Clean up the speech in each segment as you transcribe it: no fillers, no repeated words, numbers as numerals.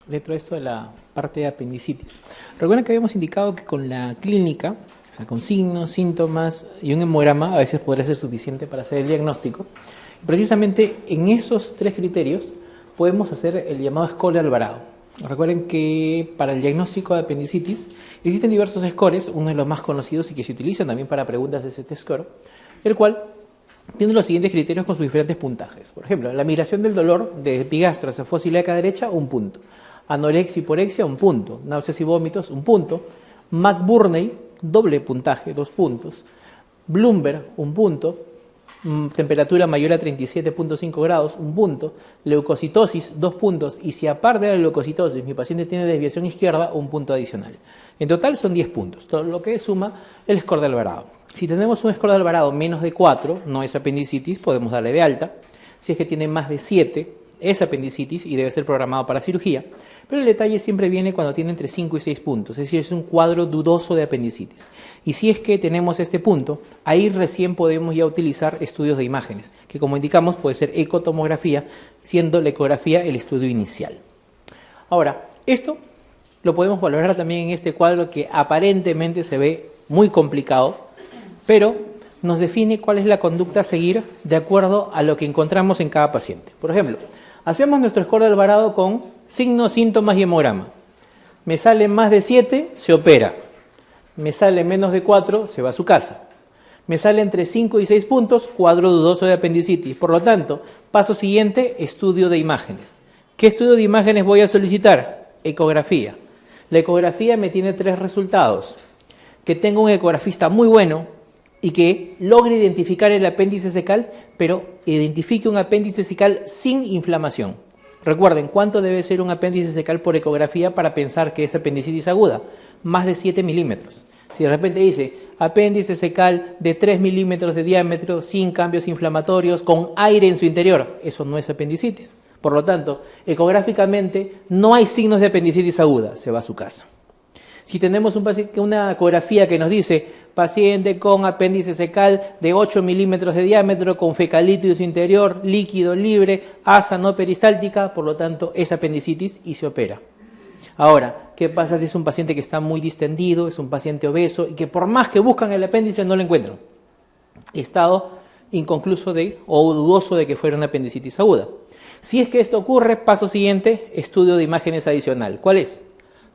dentro de esto de la parte de apendicitis. Recuerden que habíamos indicado que con la clínica, o sea, con signos, síntomas y un hemograma, a veces podría ser suficiente para hacer el diagnóstico. Precisamente en esos tres criterios podemos hacer el llamado score de Alvarado. Recuerden que para el diagnóstico de apendicitis existen diversos scores, uno de los más conocidos y que se utilizan también para preguntas de este score, el cual tiene los siguientes criterios con sus diferentes puntajes. Por ejemplo, la migración del dolor de epigastro hacia fosa ilíaca derecha, 1 punto. Anorexia y hiporexia, 1 punto. Náuseas y vómitos, 1 punto. McBurney, doble puntaje, 2 puntos. Bloomberg, 1 punto. Temperatura mayor a 37.5 grados, 1 punto. Leucocitosis, 2 puntos. Y si aparte de la leucocitosis mi paciente tiene desviación izquierda, 1 punto adicional. En total son 10 puntos, todo lo que suma el score de Alvarado. Si tenemos un score de Alvarado menos de 4, no es apendicitis, podemos darle de alta. Si es que tiene más de 7, es apendicitis y debe ser programado para cirugía. Pero el detalle siempre viene cuando tiene entre 5 y 6 puntos, es decir, es un cuadro dudoso de apendicitis. Y si es que tenemos este punto, ahí recién podemos ya utilizar estudios de imágenes, que como indicamos puede ser ecotomografía, siendo la ecografía el estudio inicial. Ahora, esto lo podemos valorar también en este cuadro que aparentemente se ve muy complicado, pero nos define cuál es la conducta a seguir de acuerdo a lo que encontramos en cada paciente. Por ejemplo, hacemos nuestro score de Alvarado con signos, síntomas y hemograma. Me sale más de 7, se opera. Me sale menos de 4, se va a su casa. Me sale entre 5 y 6 puntos, cuadro dudoso de apendicitis. Por lo tanto, paso siguiente, estudio de imágenes. ¿Qué estudio de imágenes voy a solicitar? Ecografía. La ecografía me tiene 3 resultados. Que tenga un ecografista muy bueno y que logre identificar el apéndice cecal, pero identifique un apéndice cecal sin inflamación. Recuerden, ¿cuánto debe ser un apéndice cecal por ecografía para pensar que es apendicitis aguda? Más de 7 milímetros. Si de repente dice apéndice cecal de 3 milímetros de diámetro, sin cambios inflamatorios, con aire en su interior, eso no es apendicitis. Por lo tanto, ecográficamente no hay signos de apendicitis aguda, se va a su casa. Si tenemos una ecografía que nos dice paciente con apéndice cecal de 8 milímetros de diámetro, con fecalito en su interior, líquido libre, asa no peristáltica, por lo tanto es apendicitis y se opera. Ahora, ¿qué pasa si es un paciente que está muy distendido, es un paciente obeso y que por más que buscan el apéndice no lo encuentran? Estado inconcluso o dudoso de que fuera una apendicitis aguda. Si es que esto ocurre, paso siguiente, estudio de imágenes adicional. ¿Cuál es?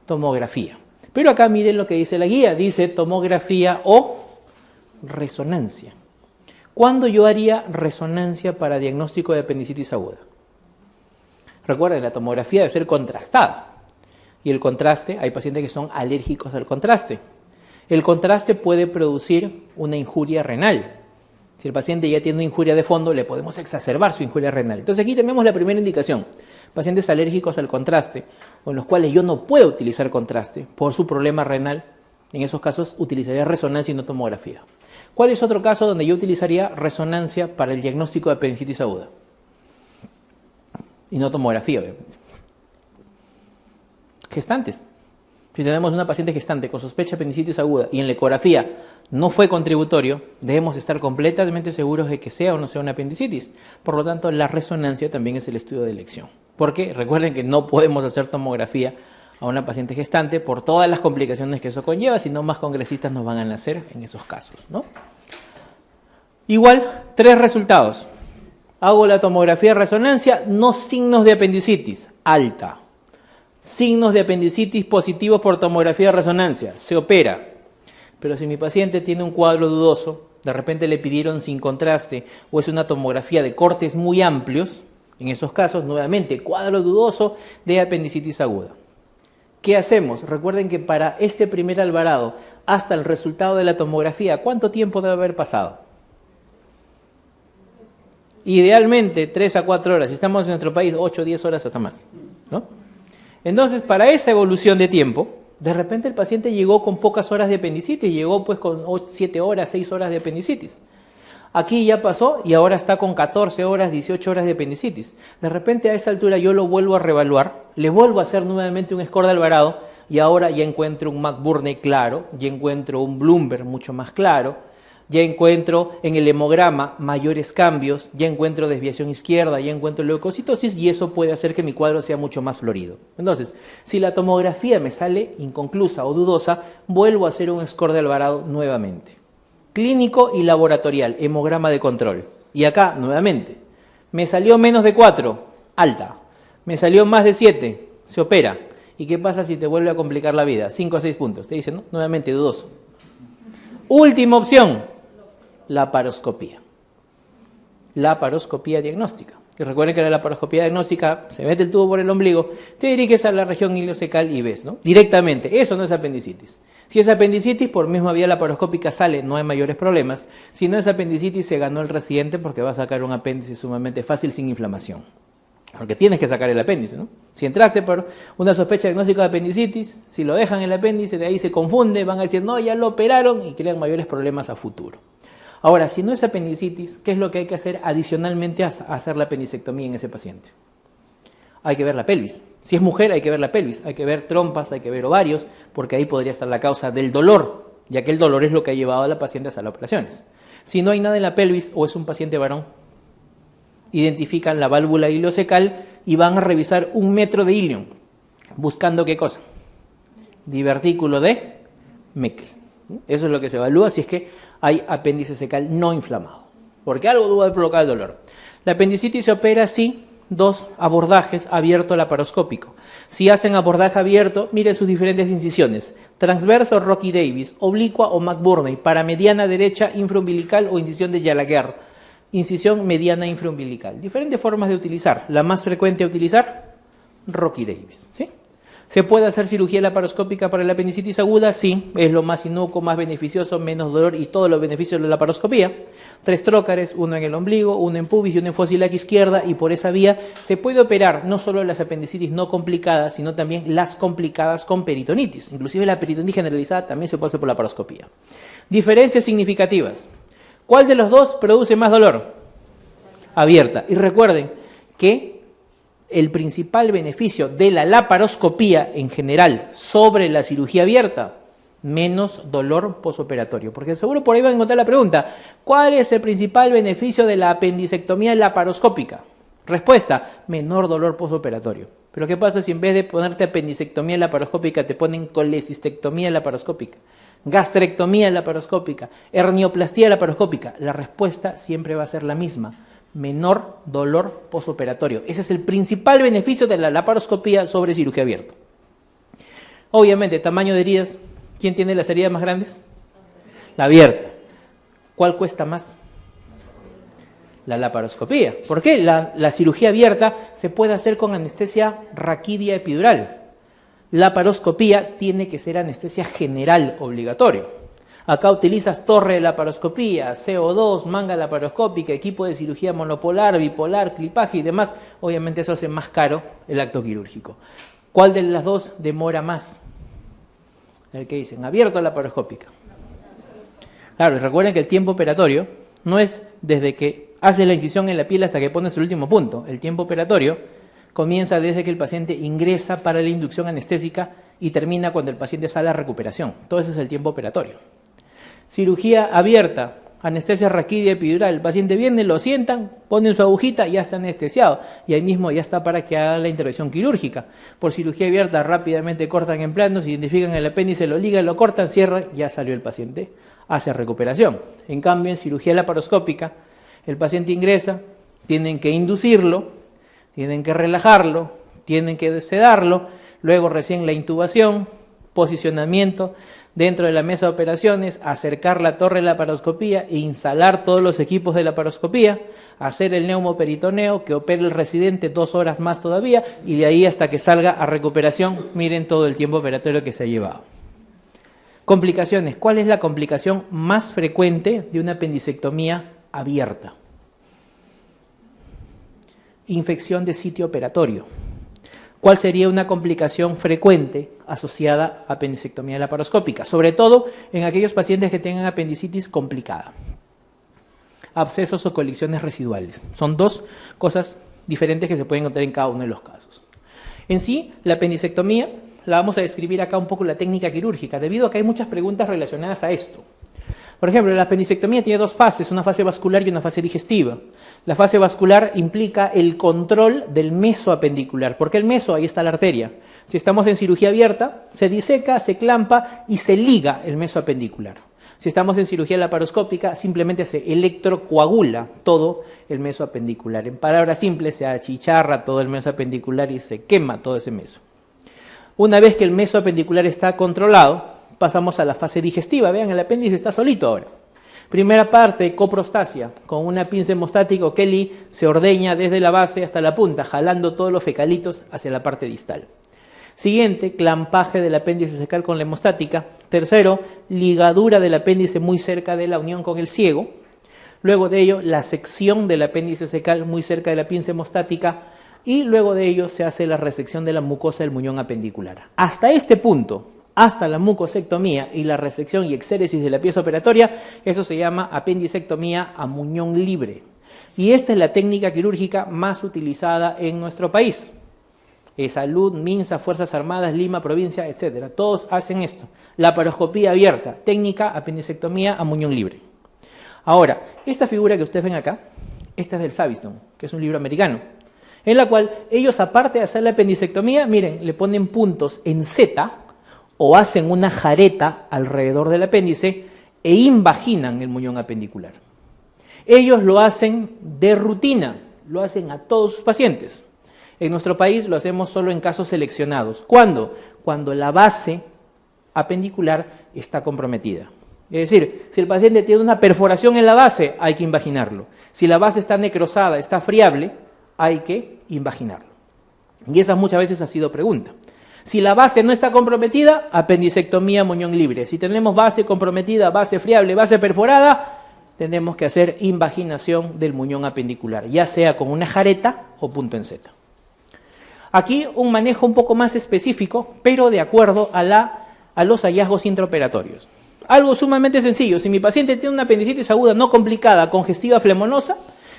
Tomografía. Pero acá miren lo que dice la guía, dice tomografía o resonancia. ¿Cuándo yo haría resonancia para diagnóstico de apendicitis aguda? Recuerden, la tomografía debe ser contrastada. Y el contraste, hay pacientes que son alérgicos al contraste. El contraste puede producir una injuria renal. Si el paciente ya tiene una injuria de fondo, le podemos exacerbar su injuria renal. Entonces aquí tenemos la primera indicación. Pacientes alérgicos al contraste, o en los cuales yo no puedo utilizar contraste por su problema renal, en esos casos utilizaría resonancia y no tomografía. ¿Cuál es otro caso donde yo utilizaría resonancia para el diagnóstico de apendicitis aguda? Y no tomografía, obviamente. Gestantes. Si tenemos una paciente gestante con sospecha de apendicitis aguda y en la ecografía no fue contributorio, debemos estar completamente seguros de que sea o no sea una apendicitis. Por lo tanto, la resonancia también es el estudio de elección. Porque recuerden que no podemos hacer tomografía a una paciente gestante por todas las complicaciones que eso conlleva, sino más congresistas nos van a nacer en esos casos, ¿no? Igual, 3 resultados. Hago la tomografía de resonancia, no signos de apendicitis, alta. Signos de apendicitis positivos por tomografía de resonancia, se opera. Pero si mi paciente tiene un cuadro dudoso, de repente le pidieron sin contraste o es una tomografía de cortes muy amplios, en esos casos, nuevamente, cuadro dudoso de apendicitis aguda. ¿Qué hacemos? Recuerden que para este primer Alvarado, hasta el resultado de la tomografía, ¿cuánto tiempo debe haber pasado? Idealmente 3 a 4 horas, si estamos en nuestro país 8 o 10 horas hasta más, ¿no? Entonces, para esa evolución de tiempo, de repente el paciente llegó con pocas horas de apendicitis, llegó pues con 7 horas, 6 horas de apendicitis. Aquí ya pasó y ahora está con 14 horas, 18 horas de apendicitis. De repente a esa altura yo lo vuelvo a reevaluar, le vuelvo a hacer nuevamente un score de Alvarado y ahora ya encuentro un McBurney claro, ya encuentro un Bloomberg mucho más claro, ya encuentro en el hemograma mayores cambios, ya encuentro desviación izquierda, ya encuentro leucocitosis y eso puede hacer que mi cuadro sea mucho más florido. Entonces, si la tomografía me sale inconclusa o dudosa, vuelvo a hacer un score de Alvarado nuevamente. Clínico y laboratorial, hemograma de control. Y acá, nuevamente, me salió menos de 4, alta. Me salió más de 7, se opera. ¿Y qué pasa si te vuelve a complicar la vida? 5 o 6 puntos. Te dicen, ¿no? Nuevamente, dudoso. Última opción, laparoscopía. Laparoscopía diagnóstica. Y recuerden que la laparoscopía diagnóstica, se mete el tubo por el ombligo, te diriges a la región ileocecal y ves, ¿no? Directamente. Eso no es apendicitis. Si es apendicitis, por misma vía laparoscópica sale, no hay mayores problemas. Si no es apendicitis, se ganó el residente porque va a sacar un apéndice sumamente fácil sin inflamación. Porque tienes que sacar el apéndice, ¿no? Si entraste por una sospecha diagnóstica de apendicitis, si lo dejan el apéndice, de ahí se confunde, van a decir, no, ya lo operaron y crean mayores problemas a futuro. Ahora, si no es apendicitis, ¿qué es lo que hay que hacer adicionalmente a hacer la apendicectomía en ese paciente? Hay que ver la pelvis. Si es mujer, hay que ver la pelvis, hay que ver trompas, hay que ver ovarios, porque ahí podría estar la causa del dolor, ya que el dolor es lo que ha llevado a la paciente a las operaciones. Si no hay nada en la pelvis o es un paciente varón, identifican la válvula ileocecal y van a revisar 1 metro de ilium, buscando ¿qué cosa? Divertículo de Meckel. Eso es lo que se evalúa si es que hay apéndice cecal no inflamado, porque algo debe provocar el dolor. La apendicitis se opera si 2 abordajes abierto laparoscópico. Si hacen abordaje abierto, miren sus diferentes incisiones. Transverso Rocky Davis, oblicua o McBurney, para mediana derecha infraumbilical o incisión de Gallagher. Incisión mediana infraumbilical. Diferentes formas de utilizar. La más frecuente a utilizar, Rocky Davis. ¿Sí? ¿Se puede hacer cirugía laparoscópica para la apendicitis aguda? Sí, es lo más inocuo, más beneficioso, menos dolor y todos los beneficios de la laparoscopía. 3 trócares, uno en el ombligo, uno en pubis y uno en fosa ilíaca izquierda, y por esa vía se puede operar no solo las apendicitis no complicadas, sino también las complicadas con peritonitis. Inclusive la peritonitis generalizada también se puede hacer por laparoscopía. Diferencias significativas. ¿Cuál de los dos produce más dolor? Abierta. Y recuerden que el principal beneficio de la laparoscopía en general sobre la cirugía abierta, menos dolor posoperatorio. Porque seguro por ahí van a encontrar la pregunta, ¿cuál es el principal beneficio de la apendicectomía laparoscópica? Respuesta, menor dolor posoperatorio. Pero ¿qué pasa si en vez de ponerte apendicectomía laparoscópica te ponen colecistectomía laparoscópica? Gastrectomía laparoscópica, hernioplastia laparoscópica? La respuesta siempre va a ser la misma. Menor dolor posoperatorio. Ese es el principal beneficio de la laparoscopía sobre cirugía abierta. Obviamente, tamaño de heridas. ¿Quién tiene las heridas más grandes? La abierta. ¿Cuál cuesta más? La laparoscopía. ¿Por qué? La cirugía abierta se puede hacer con anestesia raquídea epidural. Laparoscopía tiene que ser anestesia general obligatorio. Acá utilizas torre de laparoscopía, CO2, manga laparoscópica, equipo de cirugía monopolar, bipolar, clipaje y demás. Obviamente eso hace más caro el acto quirúrgico. ¿Cuál de las dos demora más? El que dicen, abierto o laparoscópica. Claro, y recuerden que el tiempo operatorio no es desde que haces la incisión en la piel hasta que pones el último punto. El tiempo operatorio comienza desde que el paciente ingresa para la inducción anestésica y termina cuando el paciente sale a recuperación. Todo ese es el tiempo operatorio. Cirugía abierta, anestesia raquídea epidural. El paciente viene, lo sientan, ponen su agujita y ya está anestesiado. Y ahí mismo ya está para que haga la intervención quirúrgica. Por cirugía abierta rápidamente cortan en planos, identifican el apéndice, lo ligan, lo cortan, cierran, ya salió el paciente, hace recuperación. En cambio, en cirugía laparoscópica, el paciente ingresa, tienen que inducirlo, tienen que relajarlo, tienen que sedarlo, luego recién la intubación, posicionamiento dentro de la mesa de operaciones, acercar la torre de laparoscopía e instalar todos los equipos de laparoscopía, hacer el neumoperitoneo, que opere el residente 2 horas más todavía, y de ahí hasta que salga a recuperación, miren todo el tiempo operatorio que se ha llevado. Complicaciones. ¿Cuál es la complicación más frecuente de una apendicectomía abierta? Infección de sitio operatorio. ¿Cuál sería una complicación frecuente asociada a apendicectomía laparoscópica? Sobre todo en aquellos pacientes que tengan apendicitis complicada. Abscesos o colisiones residuales. Son 2 cosas diferentes que se pueden encontrar en cada uno de los casos. En sí, la apendicectomía la vamos a describir acá un poco la técnica quirúrgica, debido a que hay muchas preguntas relacionadas a esto. Por ejemplo, la apendicectomía tiene dos fases, una fase vascular y una fase digestiva. La fase vascular implica el control del meso apendicular, porque el meso, ahí está la arteria. Si estamos en cirugía abierta, se diseca, se clampa y se liga el meso apendicular. Si estamos en cirugía laparoscópica, simplemente se electrocoagula todo el meso apendicular. En palabras simples, se achicharra todo el meso apendicular y se quema todo ese meso. Una vez que el meso apendicular está controlado, pasamos a la fase digestiva. Vean, el apéndice está solito ahora. Primera parte, coprostasia. Con una pinza hemostática o Kelly se ordeña desde la base hasta la punta, jalando todos los fecalitos hacia la parte distal. Siguiente, clampaje del apéndice secal con la hemostática. Tercero, ligadura del apéndice muy cerca de la unión con el ciego. Luego de ello, la sección del apéndice secal muy cerca de la pinza hemostática. Y luego de ello se hace la resección de la mucosa del muñón apendicular. Hasta este punto, hasta la mucosectomía y la resección y exéresis de la pieza operatoria, eso se llama apendicectomía a muñón libre. Y esta es la técnica quirúrgica más utilizada en nuestro país. Salud, Minsa, Fuerzas Armadas, Lima, provincia, etcétera. Todos hacen esto. Laparoscopía abierta, técnica apendicectomía a muñón libre. Ahora, esta figura que ustedes ven acá, esta es del Savistone, que es un libro americano, en la cual ellos, aparte de hacer la apendicectomía, miren, le ponen puntos en Z o hacen una jareta alrededor del apéndice e invaginan el muñón apendicular. Ellos lo hacen de rutina, lo hacen a todos sus pacientes. En nuestro país lo hacemos solo en casos seleccionados. ¿Cuándo? Cuando la base apendicular está comprometida. Es decir, si el paciente tiene una perforación en la base, hay que invaginarlo. Si la base está necrosada, está friable, hay que invaginarlo. Y esa muchas veces ha sido pregunta. Si la base no está comprometida, apendicectomía muñón libre. Si tenemos base comprometida, base friable, base perforada, tenemos que hacer invaginación del muñón apendicular, ya sea con una jareta o punto en Z. Aquí un manejo un poco más específico, pero de acuerdo a los hallazgos intraoperatorios. Algo sumamente sencillo: si mi paciente tiene una apendicitis aguda no complicada, congestiva flemonosa,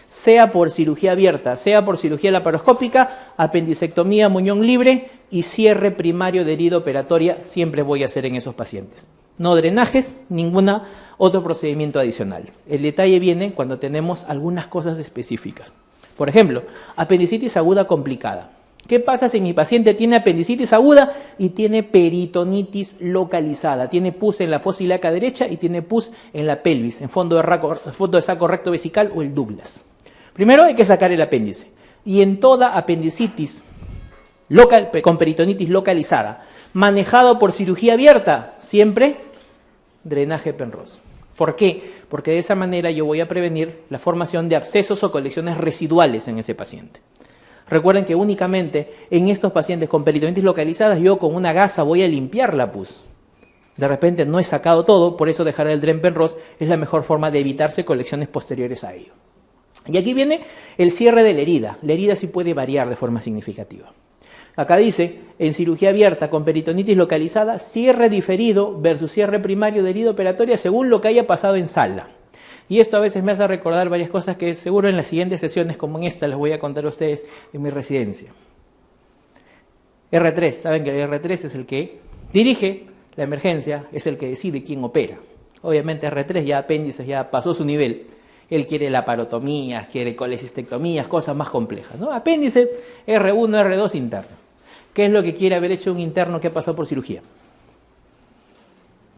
sea por cirugía abierta, sea por cirugía laparoscópica, apendicectomía muñón libre y cierre primario de herida operatoria siempre voy a hacer en esos pacientes. No drenajes, ningún otro procedimiento adicional. El detalle viene cuando tenemos algunas cosas específicas. Por ejemplo, apendicitis aguda complicada. ¿Qué pasa si mi paciente tiene apendicitis aguda y tiene peritonitis localizada? Tiene pus en la fosa ilíaca derecha y tiene pus en la pelvis, en fondo de saco recto vesical o el Douglas. Primero hay que sacar el apéndice. Y en toda apendicitis con peritonitis localizada, manejado por cirugía abierta, siempre drenaje Penrose. ¿Por qué? Porque de esa manera yo voy a prevenir la formación de abscesos o colecciones residuales en ese paciente. Recuerden que únicamente en estos pacientes con peritonitis localizadas yo con una gasa voy a limpiar la pus. De repente no he sacado todo, por eso dejar el Dren Penrose es la mejor forma de evitarse colecciones posteriores a ello. Y aquí viene el cierre de la herida. La herida sí puede variar de forma significativa. Acá dice, en cirugía abierta con peritonitis localizada, cierre diferido versus cierre primario de herida operatoria según lo que haya pasado en sala. Y esto a veces me hace recordar varias cosas que seguro en las siguientes sesiones, como en esta, les voy a contar a ustedes en mi residencia. R3, saben que el R3 es el que dirige la emergencia, es el que decide quién opera. Obviamente R3 ya apéndices ya pasó su nivel. Él quiere laparotomías, quiere colecistectomías, cosas más complejas, ¿no? Apéndice R1, R2 interno. ¿Qué es lo que quiere haber hecho un interno que ha pasado por cirugía?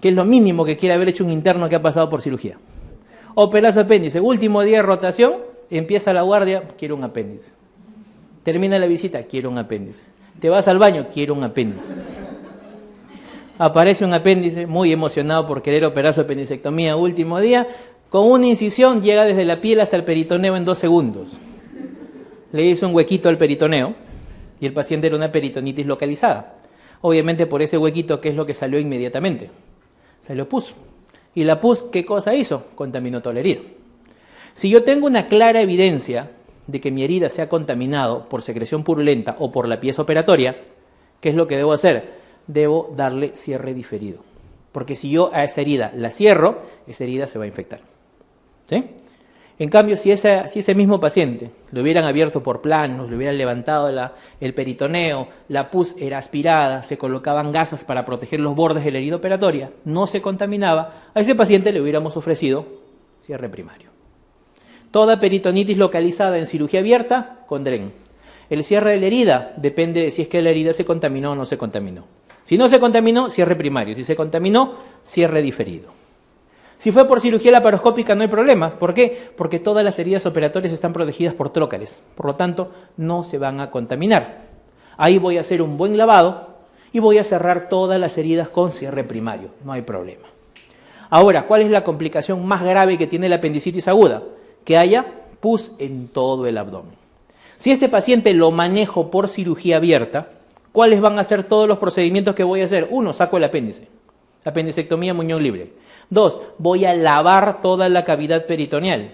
¿Qué es lo mínimo que quiere haber hecho un interno que ha pasado por cirugía? Operar su apéndice. Último día de rotación, empieza la guardia, quiero un apéndice. Termina la visita, quiero un apéndice. Te vas al baño, quiero un apéndice. Aparece un apéndice, muy emocionado por querer operar su apendicectomía. Último día, con una incisión llega desde la piel hasta el peritoneo en 2 segundos. Le hizo un huequito al peritoneo y el paciente era una peritonitis localizada. Obviamente por ese huequito, ¿qué es lo que salió inmediatamente? Salió pus. ¿Y la pus qué cosa hizo? Contaminó toda la herida. Si yo tengo una clara evidencia de que mi herida se ha contaminado por secreción purulenta o por la pieza operatoria, ¿qué es lo que debo hacer? Debo darle cierre diferido. Porque si yo a esa herida la cierro, esa herida se va a infectar. ¿Sí? En cambio, si ese mismo paciente lo hubieran abierto por planos, le hubieran levantado el peritoneo, la pus era aspirada, se colocaban gasas para proteger los bordes de la herida operatoria, no se contaminaba, a ese paciente le hubiéramos ofrecido cierre primario. Toda peritonitis localizada en cirugía abierta, con DREN. El cierre de la herida depende de si es que la herida se contaminó o no se contaminó. Si no se contaminó, cierre primario. Si se contaminó, cierre diferido. Si fue por cirugía laparoscópica no hay problemas. ¿Por qué? Porque todas las heridas operatorias están protegidas por trócares. Por lo tanto, no se van a contaminar. Ahí voy a hacer un buen lavado y voy a cerrar todas las heridas con cierre primario. No hay problema. Ahora, ¿cuál es la complicación más grave que tiene la apendicitis aguda? Que haya pus en todo el abdomen. Si este paciente lo manejo por cirugía abierta, ¿cuáles van a ser todos los procedimientos que voy a hacer? 1, saco el apéndice. Apendicectomía, muñón libre. 2, voy a lavar toda la cavidad peritoneal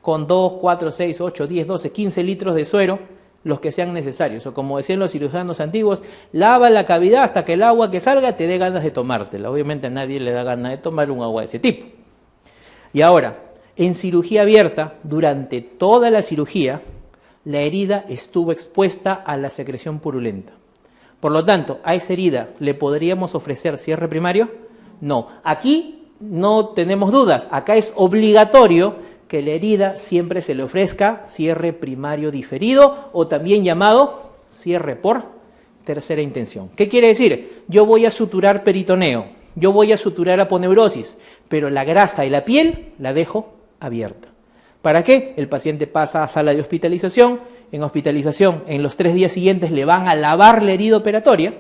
con 2, 4, 6, 8, 10, 12, 15 litros de suero, los que sean necesarios. O como decían los cirujanos antiguos, lava la cavidad hasta que el agua que salga te dé ganas de tomártela. Obviamente a nadie le da ganas de tomar un agua de ese tipo. Y ahora, en cirugía abierta, durante toda la cirugía, la herida estuvo expuesta a la secreción purulenta. Por lo tanto, ¿a esa herida le podríamos ofrecer cierre primario? No. Aquí no tenemos dudas. Acá es obligatorio que la herida siempre se le ofrezca cierre primario diferido o también llamado cierre por tercera intención. ¿Qué quiere decir? Yo voy a suturar peritoneo, yo voy a suturar aponeurosis, pero la grasa y la piel la dejo abierta. ¿Para qué? El paciente pasa a sala de hospitalización. En hospitalización, en los 3 días siguientes le van a lavar la herida operatoria.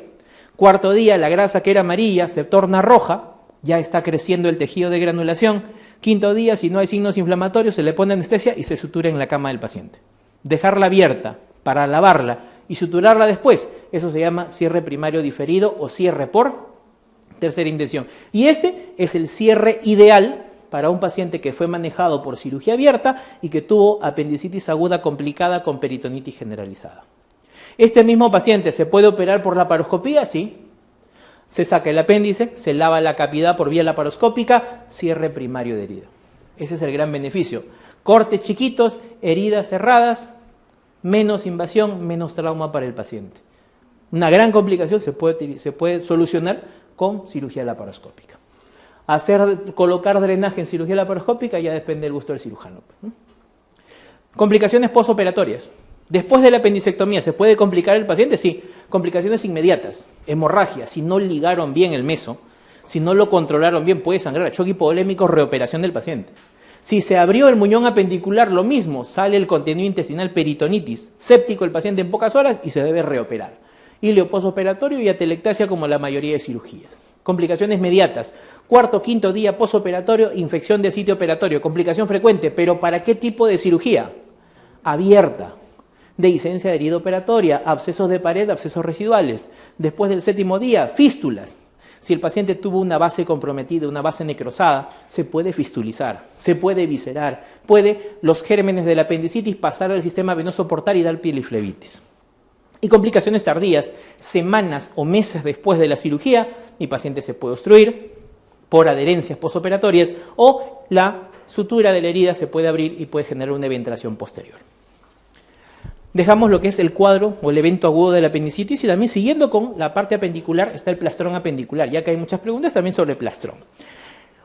4º día, la grasa que era amarilla se torna roja, ya está creciendo el tejido de granulación. 5º día, si no hay signos inflamatorios, se le pone anestesia y se sutura en la cama del paciente. Dejarla abierta para lavarla y suturarla después, eso se llama cierre primario diferido o cierre por tercera intención. Y este es el cierre ideal para un paciente que fue manejado por cirugía abierta y que tuvo apendicitis aguda complicada con peritonitis generalizada. ¿Este mismo paciente se puede operar por laparoscopía? Sí. Se saca el apéndice, se lava la cavidad por vía laparoscópica, cierre primario de herida. Ese es el gran beneficio. Cortes chiquitos, heridas cerradas, menos invasión, menos trauma para el paciente. Una gran complicación se puede solucionar con cirugía laparoscópica. Colocar drenaje en cirugía laparoscópica ya depende del gusto del cirujano. Complicaciones postoperatorias. Después de la apendicectomía, ¿se puede complicar el paciente? Sí. Complicaciones inmediatas. Hemorragia. Si no ligaron bien el meso, si no lo controlaron bien, puede sangrar. Choque hipovolémico, reoperación del paciente. Si se abrió el muñón apendicular, lo mismo. Sale el contenido intestinal, peritonitis. Séptico el paciente en pocas horas y se debe reoperar. Ileo postoperatorio y atelectasia como la mayoría de cirugías. Complicaciones mediatas. 4º, 5º día postoperatorio, infección de sitio operatorio. Complicación frecuente. ¿Pero para qué tipo de cirugía? Abierta. Dehiscencia de herida operatoria, abscesos de pared, abscesos residuales. Después del 7º día, fístulas. Si el paciente tuvo una base comprometida, una base necrosada, se puede fistulizar, se puede viscerar, puede los gérmenes de la apendicitis pasar al sistema venoso portal y dar pieliflebitis. Y complicaciones tardías, semanas o meses después de la cirugía, mi paciente se puede obstruir por adherencias postoperatorias o la sutura de la herida se puede abrir y puede generar una eventación posterior. Dejamos lo que es el cuadro o el evento agudo de la apendicitis y también siguiendo con la parte apendicular está el plastrón apendicular, ya que hay muchas preguntas también sobre el plastrón.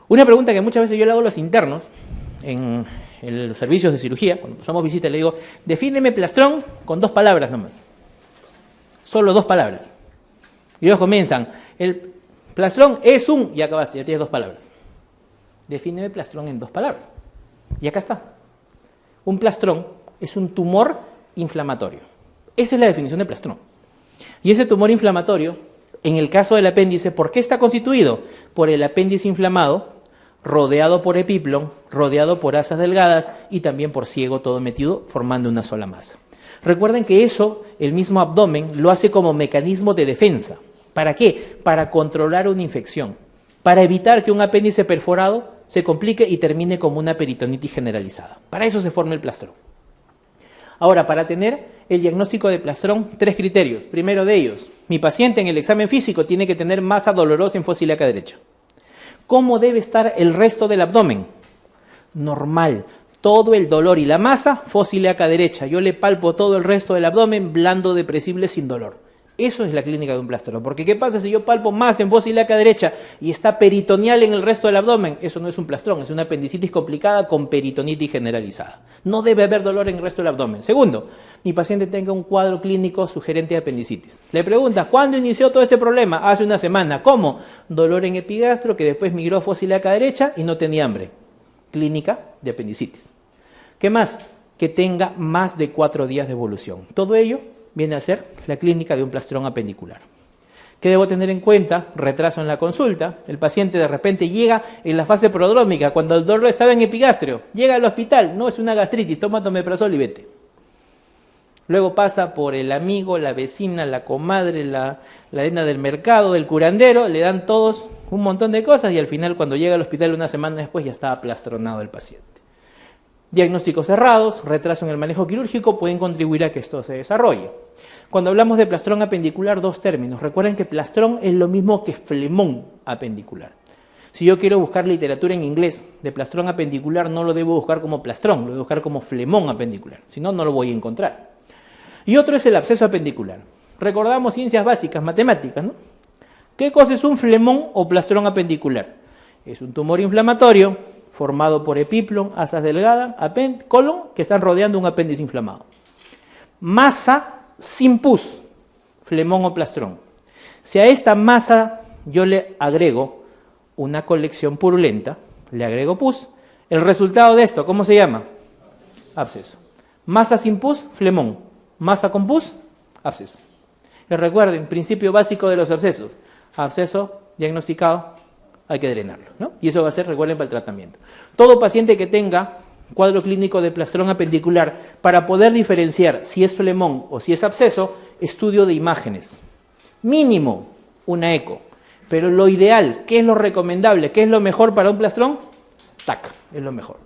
Una pregunta que muchas veces yo le hago a los internos en los servicios de cirugía, cuando pasamos visita le digo, defíneme plastrón con 2 palabras nomás. Solo 2 palabras. Y ellos comienzan, el plastrón es un, y acabaste, ya tienes 2 palabras. Defíneme plastrón en 2 palabras. Y acá está. Un plastrón es un tumor inflamatorio. Esa es la definición de plastrón. Y ese tumor inflamatorio, en el caso del apéndice, ¿por qué está constituido? Por el apéndice inflamado, rodeado por epiplon, rodeado por asas delgadas y también por ciego todo metido, formando una sola masa. Recuerden que eso, el mismo abdomen, lo hace como mecanismo de defensa. ¿Para qué? Para controlar una infección, para evitar que un apéndice perforado se complique y termine como una peritonitis generalizada. Para eso se forma el plastrón. Ahora, para tener el diagnóstico de plastrón, 3 criterios. Primero de ellos, mi paciente en el examen físico tiene que tener masa dolorosa en fosa ilíaca derecha. ¿Cómo debe estar el resto del abdomen? Normal. todo el dolor y la masa fosiliaca derecha. Yo le palpo todo el resto del abdomen, blando, depresible, sin dolor. Eso es la clínica de un plastrón. Porque ¿qué pasa si yo palpo más en fosiliaca derecha y está peritoneal en el resto del abdomen? Eso no es un plastrón, es una apendicitis complicada con peritonitis generalizada. No debe haber dolor en el resto del abdomen. Segundo, mi paciente tenga un cuadro clínico sugerente de apendicitis. Le preguntas, ¿cuándo inició todo este problema? Hace una semana. ¿Cómo? Dolor en epigastro que después migró a fosiliaca derecha y no tenía hambre. Clínica de apendicitis. ¿Qué más? Que tenga más de 4 días de evolución. Todo ello viene a ser la clínica de un plastrón apendicular. ¿Qué debo tener en cuenta? Retraso en la consulta. El paciente de repente llega en la fase prodrómica, cuando el dolor estaba en epigastrio. Llega al hospital, no es una gastritis, toma omeprazol y vete. Luego pasa por el amigo, la vecina, la comadre, la nena del mercado, el curandero, le dan todos un montón de cosas y al final cuando llega al hospital una semana después ya estaba plastronado el paciente. Diagnósticos errados, retraso en el manejo quirúrgico pueden contribuir a que esto se desarrolle. Cuando hablamos de plastrón apendicular, 2 términos. Recuerden que plastrón es lo mismo que flemón apendicular. Si yo quiero buscar literatura en inglés de plastrón apendicular, no lo debo buscar como plastrón, lo debo buscar como flemón apendicular. Si no, no lo voy a encontrar. Y otro es el absceso apendicular. Recordamos ciencias básicas, matemáticas, ¿no? ¿Qué cosa es un flemón o plastrón apendicular? Es un tumor inflamatorio formado por epiplon, asas delgadas, colon, que están rodeando un apéndice inflamado. Masa sin pus, flemón o plastrón. Si a esta masa yo le agrego una colección purulenta, le agrego pus, el resultado de esto, ¿cómo se llama? Absceso. Masa sin pus, flemón. Masa con pus, absceso. Y recuerden, principio básico de los abscesos. Absceso diagnosticado, hay que drenarlo, ¿no? Y eso va a ser, recuerden, para el tratamiento. Todo paciente que tenga cuadro clínico de plastrón apendicular, para poder diferenciar si es flemón o si es absceso, estudio de imágenes. Mínimo, una eco. Pero lo ideal, ¿qué es lo recomendable? ¿Qué es lo mejor para un plastrón? TAC, es lo mejor.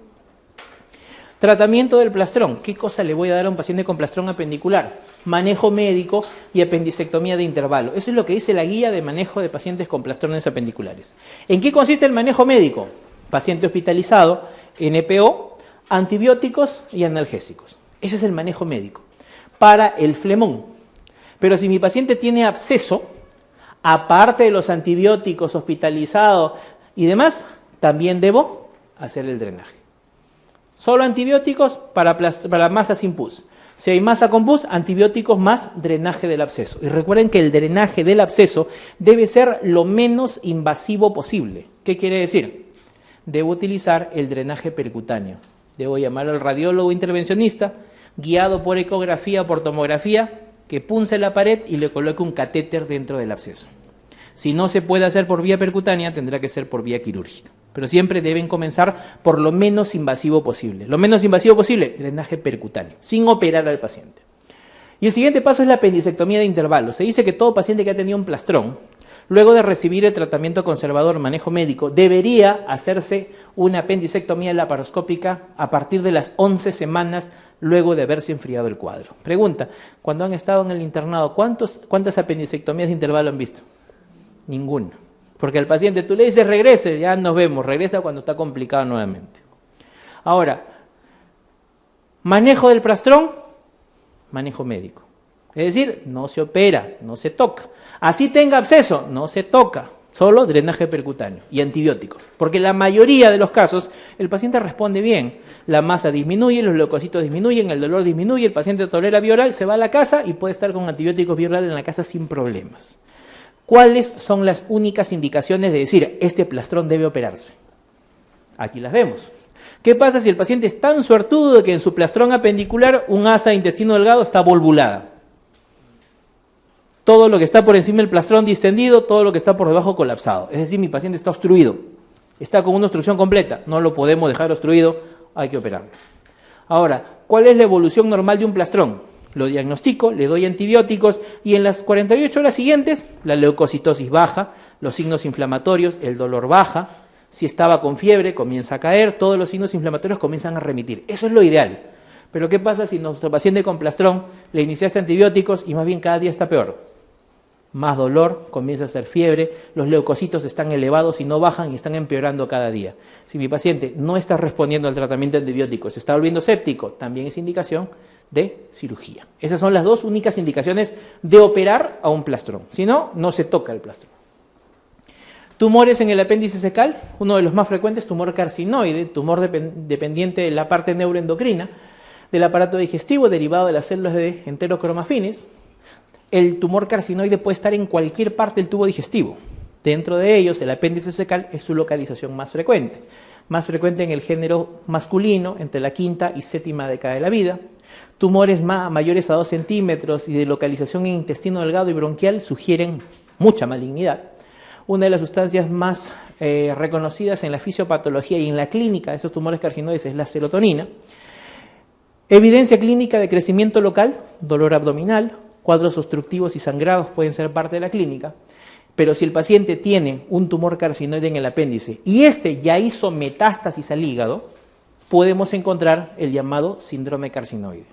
Tratamiento del plastrón. ¿Qué cosa le voy a dar a un paciente con plastrón apendicular? Manejo médico y apendicectomía de intervalo. Eso es lo que dice la guía de manejo de pacientes con plastrones apendiculares. ¿En qué consiste el manejo médico? Paciente hospitalizado, NPO, antibióticos y analgésicos. Ese es el manejo médico para el flemón. Pero si mi paciente tiene absceso, aparte de los antibióticos, hospitalizado y demás, también debo hacer el drenaje. Solo antibióticos para masa sin pus. Si hay masa con pus, antibióticos más drenaje del absceso. Y recuerden que el drenaje del absceso debe ser lo menos invasivo posible. ¿Qué quiere decir? Debo utilizar el drenaje percutáneo. Debo llamar al radiólogo intervencionista, guiado por ecografía o por tomografía, que punce la pared y le coloque un catéter dentro del absceso. Si no se puede hacer por vía percutánea, tendrá que ser por vía quirúrgica. Pero siempre deben comenzar por lo menos invasivo posible. Lo menos invasivo posible, drenaje percutáneo, sin operar al paciente. Y el siguiente paso es la apendicectomía de intervalo. Se dice que todo paciente que ha tenido un plastrón, luego de recibir el tratamiento conservador, manejo médico, debería hacerse una apendicectomía laparoscópica a partir de las 11 semanas luego de haberse enfriado el cuadro. Pregunta, cuando han estado en el internado, ¿cuántas apendicectomías de intervalo han visto? Ninguna. Porque al paciente tú le dices regrese, ya nos vemos, regresa cuando está complicado nuevamente. Ahora, manejo del plastrón, manejo médico. Es decir, no se opera, no se toca. Así tenga absceso, no se toca, solo drenaje percutáneo y antibióticos. Porque la mayoría de los casos el paciente responde bien. La masa disminuye, los leucocitos disminuyen, el dolor disminuye, el paciente tolera vía oral, se va a la casa y puede estar con antibióticos vía oral en la casa sin problemas. ¿Cuáles son las únicas indicaciones de decir, este plastrón debe operarse? Aquí las vemos. ¿Qué pasa si el paciente es tan suertudo de que en su plastrón apendicular un asa de intestino delgado está volvulada? Todo lo que está por encima del plastrón distendido, todo lo que está por debajo colapsado. Es decir, mi paciente está obstruido, está con una obstrucción completa. No lo podemos dejar obstruido, hay que operarlo. Ahora, ¿cuál es la evolución normal de un plastrón? Lo diagnostico, le doy antibióticos y en las 48 horas siguientes la leucocitosis baja, los signos inflamatorios, el dolor baja, si estaba con fiebre comienza a caer, todos los signos inflamatorios comienzan a remitir. Eso es lo ideal. Pero ¿qué pasa si nuestro paciente con plastrón le iniciaste antibióticos y más bien cada día está peor? más dolor, comienza a hacer fiebre, los leucocitos están elevados y no bajan y están empeorando cada día. Si mi paciente no está respondiendo al tratamiento antibiótico, se está volviendo séptico, también es indicación de cirugía. Esas son las dos únicas indicaciones de operar a un plastrón. Si no, no se toca el plastrón. Tumores en el apéndice cecal, uno de los más frecuentes, tumor carcinoide, tumor dependiente de la parte neuroendocrina, del aparato digestivo derivado de las células de enterocromafines. El tumor carcinoide puede estar en cualquier parte del tubo digestivo. Dentro de ellos, el apéndice cecal es su localización más frecuente en el género masculino, entre la quinta y séptima década de la vida. Tumores mayores a 2 centímetros y de localización en intestino delgado y bronquial sugieren mucha malignidad. Una de las sustancias más reconocidas en la fisiopatología y en la clínica de esos tumores carcinoides es la serotonina. Evidencia clínica de crecimiento local, dolor abdominal, cuadros obstructivos y sangrados pueden ser parte de la clínica, pero si el paciente tiene un tumor carcinoide en el apéndice y este ya hizo metástasis al hígado, podemos encontrar el llamado síndrome carcinoide.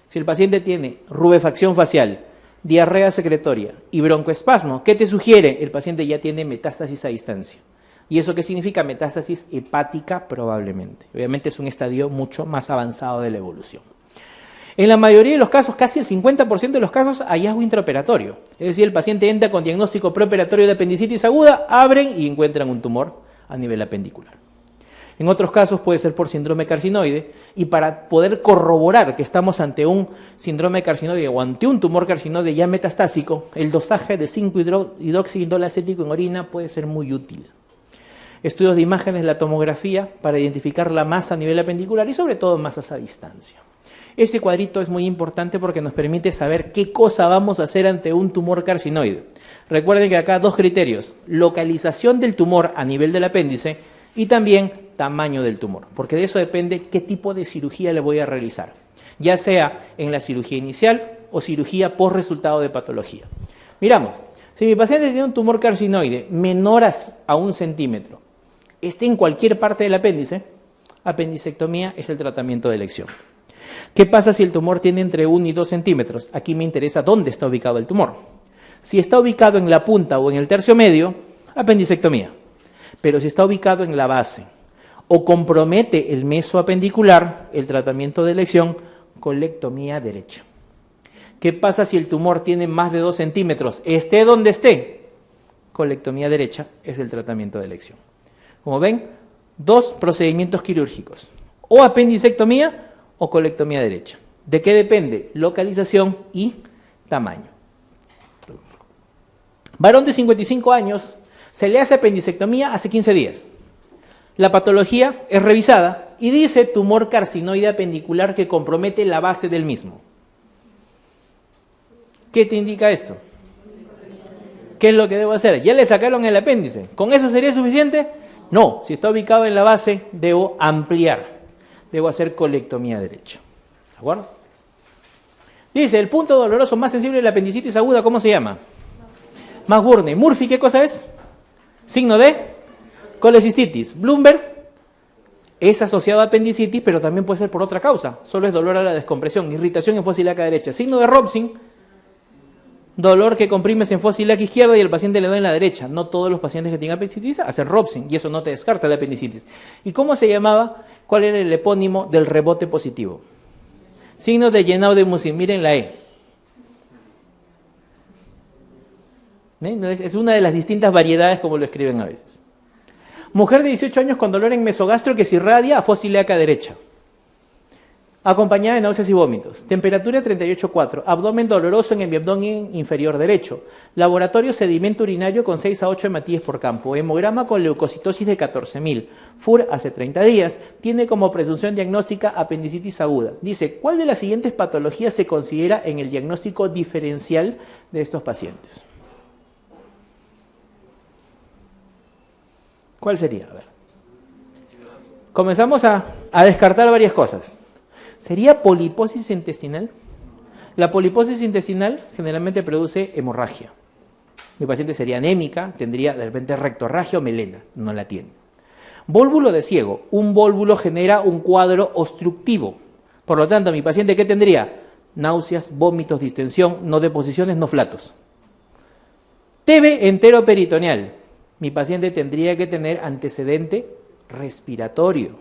Si el paciente tiene rubefacción facial, diarrea secretoria y broncoespasmo, ¿qué te sugiere? El paciente ya tiene metástasis a distancia. ¿Y eso qué significa? Metástasis hepática probablemente. Obviamente es un estadio mucho más avanzado de la evolución. En la mayoría de los casos, casi el 50% de los casos, hallazgo intraoperatorio. Es decir, el paciente entra con diagnóstico preoperatorio de apendicitis aguda, abren y encuentran un tumor a nivel apendicular. En otros casos puede ser por síndrome carcinoide, y para poder corroborar que estamos ante un síndrome carcinoide o ante un tumor carcinoide ya metastásico, el dosaje de 5-hidroxiindolacético en orina puede ser muy útil. Estudios de imágenes de la tomografía para identificar la masa a nivel apendicular y sobre todo masas a distancia. Este cuadrito es muy importante porque nos permite saber qué cosa vamos a hacer ante un tumor carcinoide. Recuerden que acá dos criterios: localización del tumor a nivel del apéndice y también tamaño del tumor, porque de eso depende qué tipo de cirugía le voy a realizar, ya sea en la cirugía inicial o cirugía post resultado de patología. Miramos, si mi paciente tiene un tumor carcinoide menor a 1 centímetro, esté en cualquier parte del apéndice, apendicectomía es el tratamiento de elección. ¿Qué pasa si el tumor tiene entre 1 y 2 centímetros? Aquí me interesa dónde está ubicado el tumor. Si está ubicado en la punta o en el tercio medio, apendicectomía. Pero si está ubicado en la base o compromete el mesoapendicular, el tratamiento de elección, colectomía derecha. ¿Qué pasa si el tumor tiene más de 2 centímetros? Esté donde esté, colectomía derecha es el tratamiento de elección. Como ven, dos procedimientos quirúrgicos: o apendicectomía o colectomía derecha. ¿De qué depende? Localización y tamaño. Varón de 55 años, se le hace apendicectomía hace 15 días. La patología es revisada y dice tumor carcinoide apendicular que compromete la base del mismo. ¿Qué te indica esto? ¿Qué es lo que debo hacer? Ya le sacaron el apéndice. ¿Con eso sería suficiente? No, si está ubicado en la base, debo ampliar. Debo hacer colectomía derecha. ¿De acuerdo? Dice, el punto doloroso más sensible de la apendicitis aguda, ¿cómo se llama? McBurney. Murphy, ¿qué cosa es? Signo de colecistitis. Bloomberg es asociado a apendicitis, pero también puede ser por otra causa. Solo es dolor a la descompresión, irritación en fosa ilíaca derecha. Signo de Robson, dolor que comprimes en fosa ilíaca izquierda y el paciente le da en la derecha. No todos los pacientes que tienen apendicitis hacen Robson y eso no te descarta la apendicitis. ¿Y cómo se llamaba? ¿Cuál era el epónimo del rebote positivo? Signo de Jenau de Musin. Miren la E. Es una de las distintas variedades como lo escriben a veces. Mujer de 18 años con dolor en mesogastro que se irradia a fosa ilíaca derecha, acompañada de náuseas y vómitos. Temperatura 38,4. Abdomen doloroso en el abdomen inferior derecho. Laboratorio sedimento urinario con 6 a 8 hematíes por campo. Hemograma con leucocitosis de 14.000. FUR hace 30 días. Tiene como presunción diagnóstica apendicitis aguda. Dice, ¿cuál de las siguientes patologías se considera en el diagnóstico diferencial de estos pacientes? ¿Cuál sería? A ver. Comenzamos a descartar varias cosas. ¿Sería poliposis intestinal? La poliposis intestinal generalmente produce hemorragia. Mi paciente sería anémica, tendría de repente rectorragia o melena, no la tiene. Vólvulo de ciego. Un vólvulo genera un cuadro obstructivo. Por lo tanto, mi paciente, ¿qué tendría? Náuseas, vómitos, distensión, no deposiciones, no flatos. TB enteroperitoneal. Mi paciente tendría que tener antecedente respiratorio.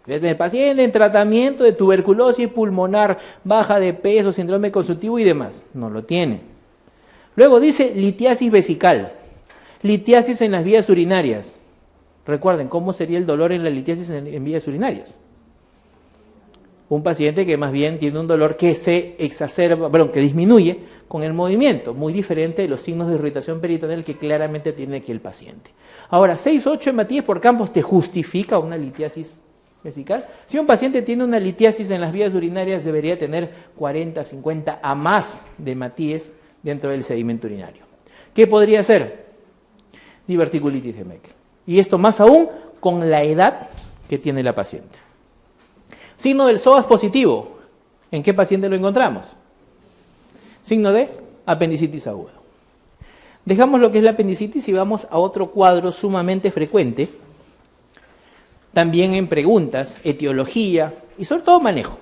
El paciente en tratamiento de tuberculosis pulmonar, baja de peso, síndrome consultivo y demás. No lo tiene. Luego dice litiasis vesical. Litiasis en las vías urinarias. Recuerden, ¿cómo sería el dolor en la litiasis en vías urinarias? Un paciente que más bien tiene un dolor que se exacerba, que disminuye con el movimiento, muy diferente de los signos de irritación peritoneal que claramente tiene aquí el paciente. Ahora, 6-8 hematíes por Campos te justifica una litiasis vesical. Si un paciente tiene una litiasis en las vías urinarias, debería tener 40, 50 a más de hematíes dentro del sedimento urinario. ¿Qué podría ser? Diverticulitis de Meckel. Y esto más aún con la edad que tiene la paciente. Signo del psoas positivo. ¿En qué paciente lo encontramos? Signo de apendicitis aguda. Dejamos lo que es la apendicitis y vamos a otro cuadro sumamente frecuente, también en preguntas, etiología y sobre todo manejo,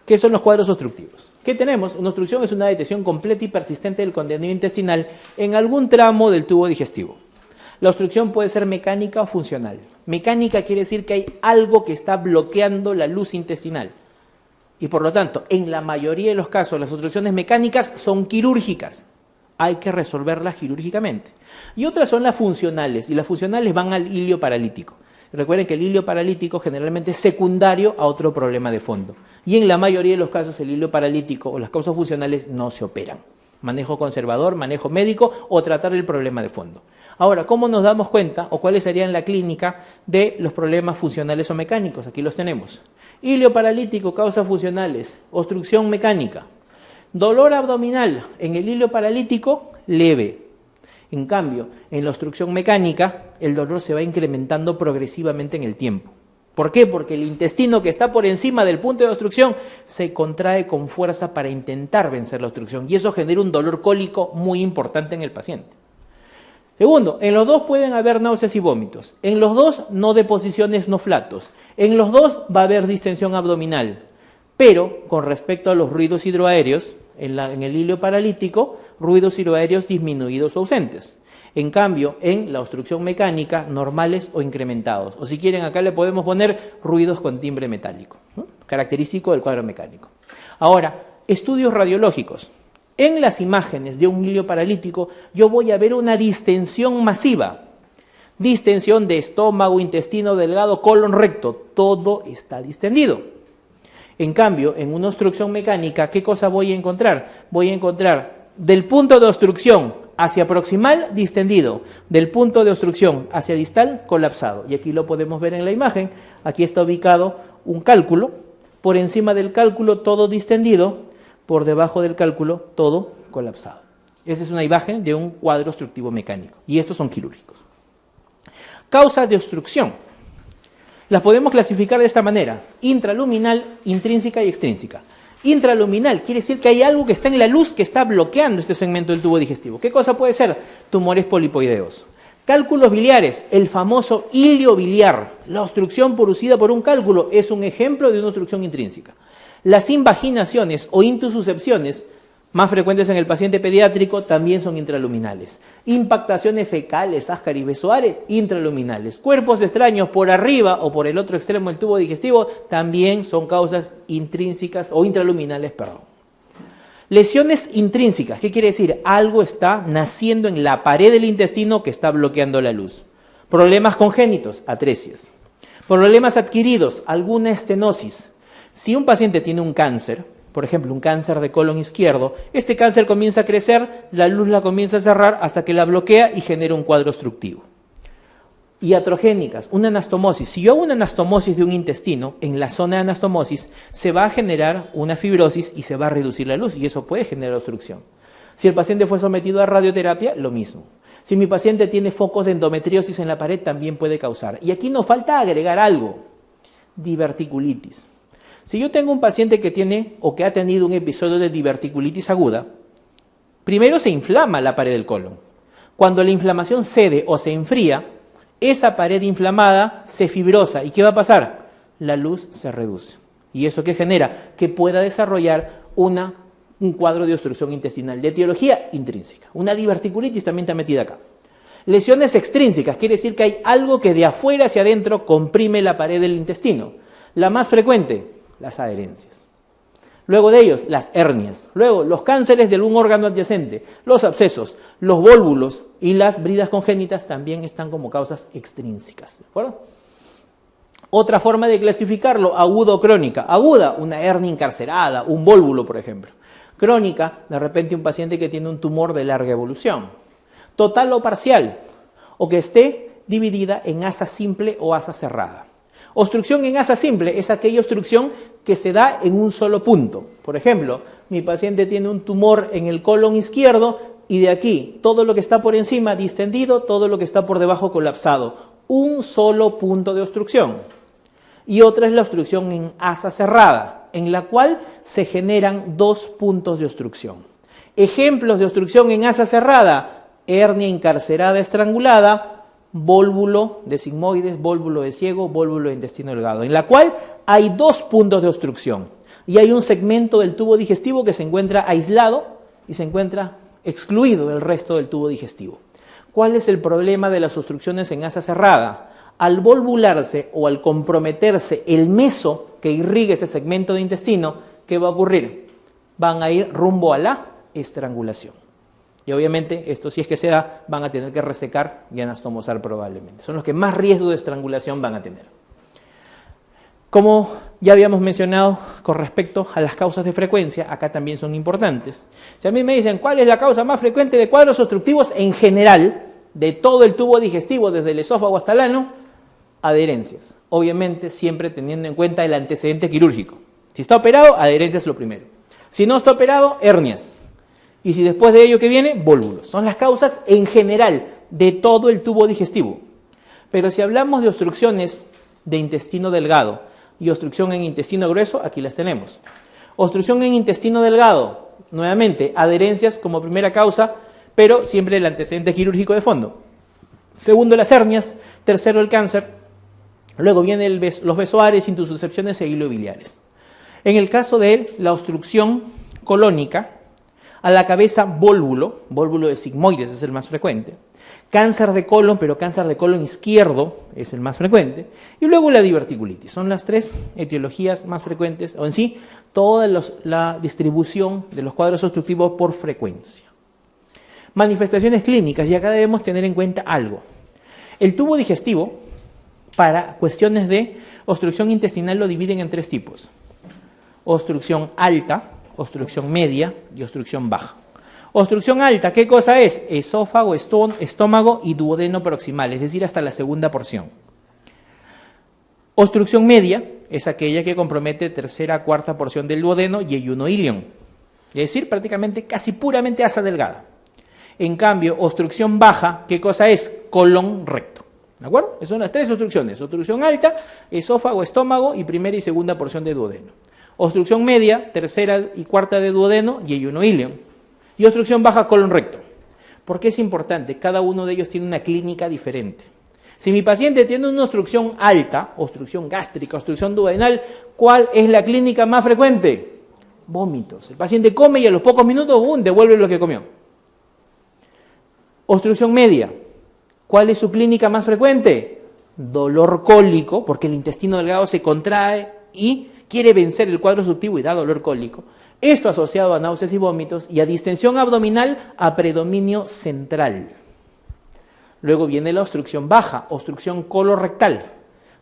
que son los cuadros obstructivos. ¿Qué tenemos? Una obstrucción es una detección completa y persistente del contenido intestinal en algún tramo del tubo digestivo. La obstrucción puede ser mecánica o funcional. Mecánica quiere decir que hay algo que está bloqueando la luz intestinal. Y por lo tanto, en la mayoría de los casos, las obstrucciones mecánicas son quirúrgicas. Hay que resolverlas quirúrgicamente. Y otras son las funcionales, y las funcionales van al hilio paralítico. Recuerden que el hilio paralítico generalmente es secundario a otro problema de fondo. Y en la mayoría de los casos, el hilio paralítico o las causas funcionales no se operan. Manejo conservador, manejo médico o tratar el problema de fondo. Ahora, ¿cómo nos damos cuenta o cuáles serían la clínica de los problemas funcionales o mecánicos? Aquí los tenemos. Hilio paralítico, causas funcionales, obstrucción mecánica. Dolor abdominal en el hilio paralítico, leve. En cambio, en la obstrucción mecánica, el dolor se va incrementando progresivamente en el tiempo. ¿Por qué? Porque el intestino que está por encima del punto de obstrucción se contrae con fuerza para intentar vencer la obstrucción y eso genera un dolor cólico muy importante en el paciente. Segundo, en los dos pueden haber náuseas y vómitos. En los dos no deposiciones, no flatos. En los dos va a haber distensión abdominal. Pero con respecto a los ruidos hidroaéreos, en el hilio paralítico, ruidos hidroaéreos disminuidos o ausentes. En cambio, en la obstrucción mecánica, normales o incrementados. O si quieren, acá le podemos poner ruidos con timbre metálico, ¿no? Característico del cuadro mecánico. Ahora, estudios radiológicos. En las imágenes de un hilio paralítico, yo voy a ver una distensión masiva. Distensión de estómago, intestino delgado, colon recto. Todo está distendido. En cambio, en una obstrucción mecánica, ¿qué cosa voy a encontrar? Voy a encontrar del punto de obstrucción hacia proximal, distendido. Del punto de obstrucción hacia distal, colapsado. Y aquí lo podemos ver en la imagen. Aquí está ubicado un cálculo. Por encima del cálculo, todo distendido. Por debajo del cálculo, todo colapsado. Esa es una imagen de un cuadro obstructivo mecánico. Y estos son quirúrgicos. Causas de obstrucción. Las podemos clasificar de esta manera: intraluminal, intrínseca y extrínseca. Intraluminal quiere decir que hay algo que está en la luz que está bloqueando este segmento del tubo digestivo. ¿Qué cosa puede ser? Tumores polipoideos. Cálculos biliares, el famoso hilio biliar. La obstrucción producida por un cálculo es un ejemplo de una obstrucción intrínseca. Las invaginaciones o intususcepciones, más frecuentes en el paciente pediátrico, también son intraluminales. Impactaciones fecales, ascaris, besoares, intraluminales. Cuerpos extraños por arriba o por el otro extremo del tubo digestivo también son causas intrínsecas o intraluminales, perdón. Lesiones intrínsecas, ¿qué quiere decir? Algo está naciendo en la pared del intestino que está bloqueando la luz. Problemas congénitos, atresias. Problemas adquiridos, alguna estenosis. Si un paciente tiene un cáncer, por ejemplo, un cáncer de colon izquierdo, este cáncer comienza a crecer, la luz la comienza a cerrar hasta que la bloquea y genera un cuadro obstructivo. Iatrogénicas, una anastomosis. Si yo hago una anastomosis de un intestino, en la zona de anastomosis se va a generar una fibrosis y se va a reducir la luz y eso puede generar obstrucción. Si el paciente fue sometido a radioterapia, lo mismo. Si mi paciente tiene focos de endometriosis en la pared, también puede causar. Y aquí nos falta agregar algo: diverticulitis. Si yo tengo un paciente que tiene o que ha tenido un episodio de diverticulitis aguda, primero se inflama la pared del colon. Cuando la inflamación cede o se enfría, esa pared inflamada se fibrosa. ¿Y qué va a pasar? La luz se reduce. ¿Y eso qué genera? Que pueda desarrollar un un cuadro de obstrucción intestinal de etiología intrínseca. Una diverticulitis también está metida acá. Lesiones extrínsecas, quiere decir que hay algo que de afuera hacia adentro comprime la pared del intestino. La más frecuente, las adherencias. Luego de ellos, las hernias. Luego, los cánceres de algún órgano adyacente, los abscesos, los vólvulos y las bridas congénitas también están como causas extrínsecas. ¿De acuerdo? Otra forma de clasificarlo, aguda o crónica. Aguda, una hernia encarcerada, un vólvulo, por ejemplo. Crónica, de repente un paciente que tiene un tumor de larga evolución. Total o parcial, o que esté dividida en asa simple o asa cerrada. Obstrucción en asa simple es aquella obstrucción que se da en un solo punto. Por ejemplo, mi paciente tiene un tumor en el colon izquierdo y de aquí todo lo que está por encima distendido, todo lo que está por debajo colapsado. Un solo punto de obstrucción. Y otra es la obstrucción en asa cerrada, en la cual se generan dos puntos de obstrucción. Ejemplos de obstrucción en asa cerrada: hernia encarcerada estrangulada, vólvulo de sigmoides, vólvulo de ciego, vólvulo de intestino delgado, en la cual hay dos puntos de obstrucción y hay un segmento del tubo digestivo que se encuentra aislado y se encuentra excluido del resto del tubo digestivo. ¿Cuál es el problema de las obstrucciones en asa cerrada? Al volvularse o al comprometerse el meso que irrigue ese segmento de intestino, ¿qué va a ocurrir? Van a ir rumbo a la estrangulación. Y obviamente, esto si es que se da, van a tener que resecar y anastomosar probablemente. Son los que más riesgo de estrangulación van a tener. Como ya habíamos mencionado con respecto a las causas de frecuencia, acá también son importantes. Si a mí me dicen cuál es la causa más frecuente de cuadros obstructivos en general, de todo el tubo digestivo, desde el esófago hasta el ano, adherencias. Obviamente, siempre teniendo en cuenta el antecedente quirúrgico. Si está operado, adherencias es lo primero. Si no está operado, hernias. Y si después de ello, ¿qué viene? Vólvulos. Son las causas en general de todo el tubo digestivo. Pero si hablamos de obstrucciones de intestino delgado y obstrucción en intestino grueso, aquí las tenemos. Obstrucción en intestino delgado, nuevamente, adherencias como primera causa, pero siempre el antecedente quirúrgico de fondo. Segundo, las hernias. Tercero, el cáncer. Luego vienen los besoares, intususcepciones e ileobiliares. En el caso de la obstrucción colónica, a la cabeza vólvulo de sigmoides es el más frecuente. Cáncer de colon, pero cáncer de colon izquierdo es el más frecuente. Y luego la diverticulitis. Son las tres etiologías más frecuentes, o en sí, toda la distribución de los cuadros obstructivos por frecuencia. Manifestaciones clínicas, y acá debemos tener en cuenta algo. El tubo digestivo, para cuestiones de obstrucción intestinal, lo dividen en tres tipos. Obstrucción alta, obstrucción media y obstrucción baja. Obstrucción alta, ¿qué cosa es? Esófago, estómago y duodeno proximal, es decir, hasta la segunda porción. Obstrucción media es aquella que compromete tercera, cuarta porción del duodeno y yeyuno ilion, es decir, prácticamente casi puramente asa delgada. En cambio, obstrucción baja, ¿qué cosa es? Colon recto. ¿De acuerdo? Esas son las tres obstrucciones. Obstrucción alta, esófago, estómago y primera y segunda porción de duodeno. Obstrucción media, tercera y cuarta de duodeno y yeyuno ilion. Y obstrucción baja, colon recto. ¿Por qué es importante? Cada uno de ellos tiene una clínica diferente. Si mi paciente tiene una obstrucción alta, obstrucción gástrica, obstrucción duodenal, ¿cuál es la clínica más frecuente? Vómitos. El paciente come y a los pocos minutos, ¡bum!, devuelve lo que comió. Obstrucción media. ¿Cuál es su clínica más frecuente? Dolor cólico, porque el intestino delgado se contrae y quiere vencer el cuadro obstructivo y da dolor cólico. Esto asociado a náuseas y vómitos y a distensión abdominal a predominio central. Luego viene la obstrucción baja, obstrucción colorectal.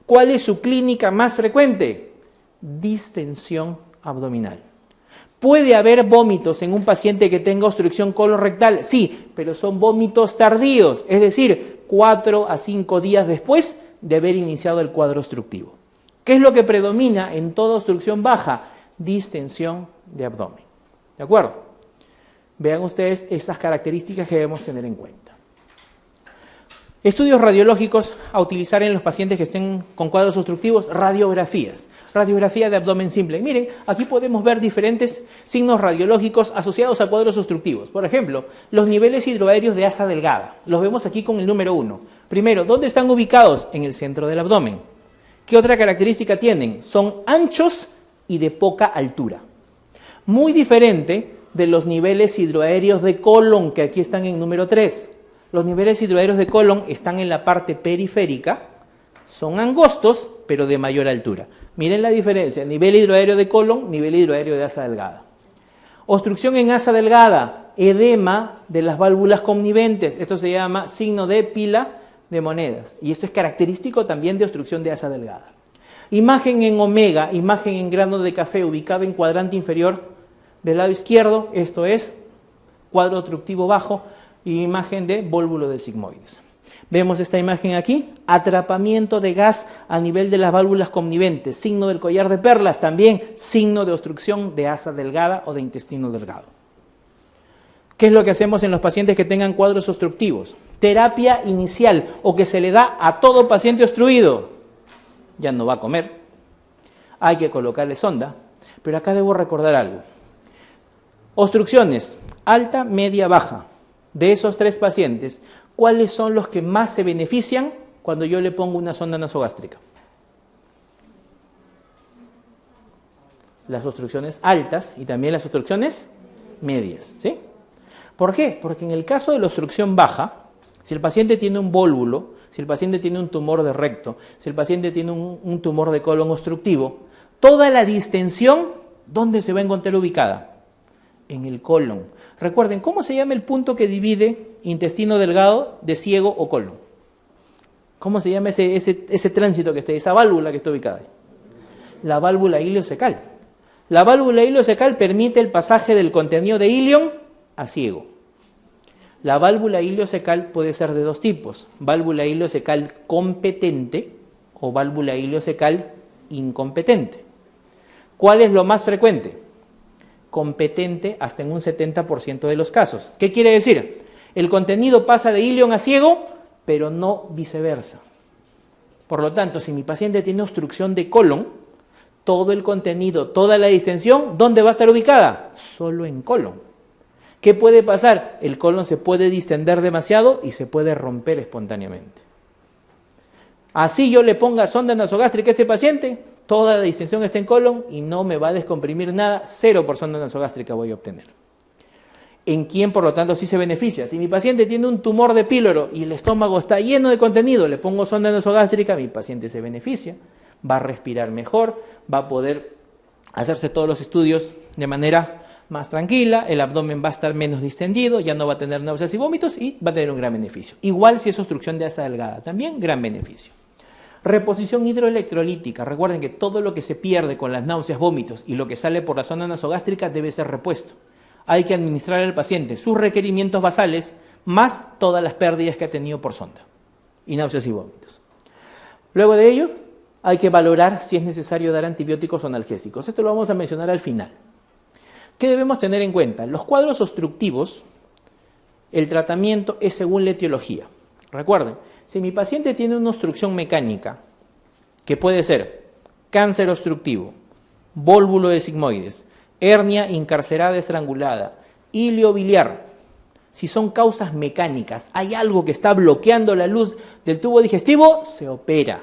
¿Cuál es su clínica más frecuente? Distensión abdominal. ¿Puede haber vómitos en un paciente que tenga obstrucción colorectal? Sí, pero son vómitos tardíos, es decir, 4 a 5 días después de haber iniciado el cuadro obstructivo. ¿Qué es lo que predomina en toda obstrucción baja? Distensión de abdomen. ¿De acuerdo? Vean ustedes estas características que debemos tener en cuenta. Estudios radiológicos a utilizar en los pacientes que estén con cuadros obstructivos, radiografías. Radiografía de abdomen simple. Miren, aquí podemos ver diferentes signos radiológicos asociados a cuadros obstructivos. Por ejemplo, los niveles hidroaéreos de asa delgada. Los vemos aquí con el número 1. Primero, ¿dónde están ubicados? En el centro del abdomen. ¿Qué otra característica tienen? Son anchos y de poca altura. Muy diferente de los niveles hidroaéreos de colon, que aquí están en número 3. Los niveles hidroaéreos de colon están en la parte periférica, son angostos, pero de mayor altura. Miren la diferencia, nivel hidroaéreo de colon, nivel hidroaéreo de asa delgada. Obstrucción en asa delgada, edema de las válvulas conniventes. Esto se llama signo de pila de monedas. Y esto es característico también de obstrucción de asa delgada. Imagen en omega, imagen en grano de café ubicado en cuadrante inferior del lado izquierdo. Esto es cuadro obstructivo bajo y imagen de vólvulo de sigmoides. Vemos esta imagen aquí, atrapamiento de gas a nivel de las válvulas conniventes, signo del collar de perlas, también signo de obstrucción de asa delgada o de intestino delgado. ¿Qué es lo que hacemos en los pacientes que tengan cuadros obstructivos? Terapia inicial o que se le da a todo paciente obstruido. Ya no va a comer, hay que colocarle sonda, pero acá debo recordar algo. Obstrucciones, alta, media, baja. De esos 3 pacientes, ¿cuáles son los que más se benefician cuando yo le pongo una sonda nasogástrica? Las obstrucciones altas y también las obstrucciones medias, ¿sí? ¿Por qué? Porque en el caso de la obstrucción baja, si el paciente tiene un vólvulo, si el paciente tiene un tumor de recto, si el paciente tiene un tumor de colon obstructivo, toda la distensión, ¿dónde se va a encontrar ubicada? En el colon. Recuerden, ¿cómo se llama el punto que divide intestino delgado de ciego o colon? ¿Cómo se llama ese tránsito que está ahí, esa válvula que está ubicada ahí? La válvula ileocecal. La válvula ileocecal permite el pasaje del contenido de ilion a ciego. La válvula ileocecal puede ser de 2 tipos, válvula ileocecal competente o válvula ileocecal incompetente. ¿Cuál es lo más frecuente? Competente hasta en un 70% de los casos. ¿Qué quiere decir? El contenido pasa de ilion a ciego, pero no viceversa. Por lo tanto, si mi paciente tiene obstrucción de colon, todo el contenido, toda la distensión, ¿dónde va a estar ubicada? Solo en colon. ¿Qué puede pasar? El colon se puede distender demasiado y se puede romper espontáneamente. Así yo le ponga sonda nasogástrica a este paciente, toda la distensión está en colon y no me va a descomprimir nada, 0 por sonda nasogástrica voy a obtener. ¿En quién, por lo tanto, sí se beneficia? Si mi paciente tiene un tumor de píloro y el estómago está lleno de contenido, le pongo sonda nasogástrica, mi paciente se beneficia, va a respirar mejor, va a poder hacerse todos los estudios de manera más tranquila, el abdomen va a estar menos distendido, ya no va a tener náuseas y vómitos y va a tener un gran beneficio. Igual si es obstrucción de asa delgada, también gran beneficio. Reposición hidroelectrolítica. Recuerden que todo lo que se pierde con las náuseas, vómitos y lo que sale por la zona nasogástrica debe ser repuesto. Hay que administrar al paciente sus requerimientos basales más todas las pérdidas que ha tenido por sonda y náuseas y vómitos. Luego de ello, hay que valorar si es necesario dar antibióticos o analgésicos. Esto lo vamos a mencionar al final. ¿Qué debemos tener en cuenta? Los cuadros obstructivos, el tratamiento es según la etiología. Recuerden, si mi paciente tiene una obstrucción mecánica, que puede ser cáncer obstructivo, vólvulo de sigmoides, hernia incarcerada estrangulada, ilio biliar, si son causas mecánicas, hay algo que está bloqueando la luz del tubo digestivo, se opera.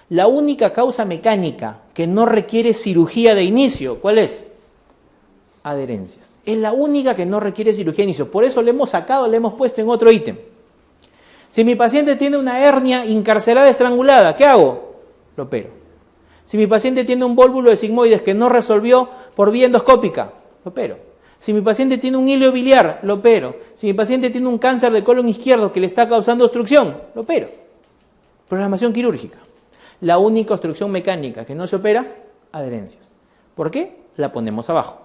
La única causa mecánica que no requiere cirugía de inicio, ¿cuál es? Adherencias. Es la única que no requiere cirugía de inicio. Por eso le hemos sacado, le hemos puesto en otro ítem. Si mi paciente tiene una hernia incarcerada estrangulada, ¿qué hago? Lo opero. Si mi paciente tiene un vólvulo de sigmoides que no resolvió por vía endoscópica, lo opero. Si mi paciente tiene un ilio biliar, lo opero. Si mi paciente tiene un cáncer de colon izquierdo que le está causando obstrucción, lo opero. Programación quirúrgica. La única obstrucción mecánica que no se opera, adherencias. ¿Por qué? La ponemos abajo.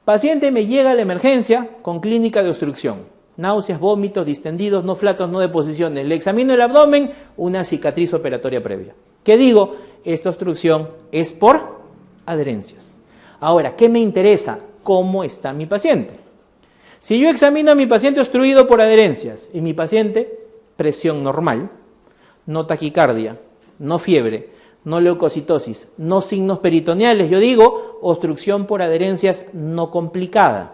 Paciente me llega a la emergencia con clínica de obstrucción. Náuseas, vómitos, distendidos, no flatos, no deposiciones. Le examino el abdomen, una cicatriz operatoria previa. ¿Qué digo? Esta obstrucción es por adherencias. Ahora, ¿qué me interesa? ¿Cómo está mi paciente? Si yo examino a mi paciente obstruido por adherencias y mi paciente, presión normal, no taquicardia, no fiebre, no leucocitosis, no signos peritoneales, yo digo obstrucción por adherencias no complicada.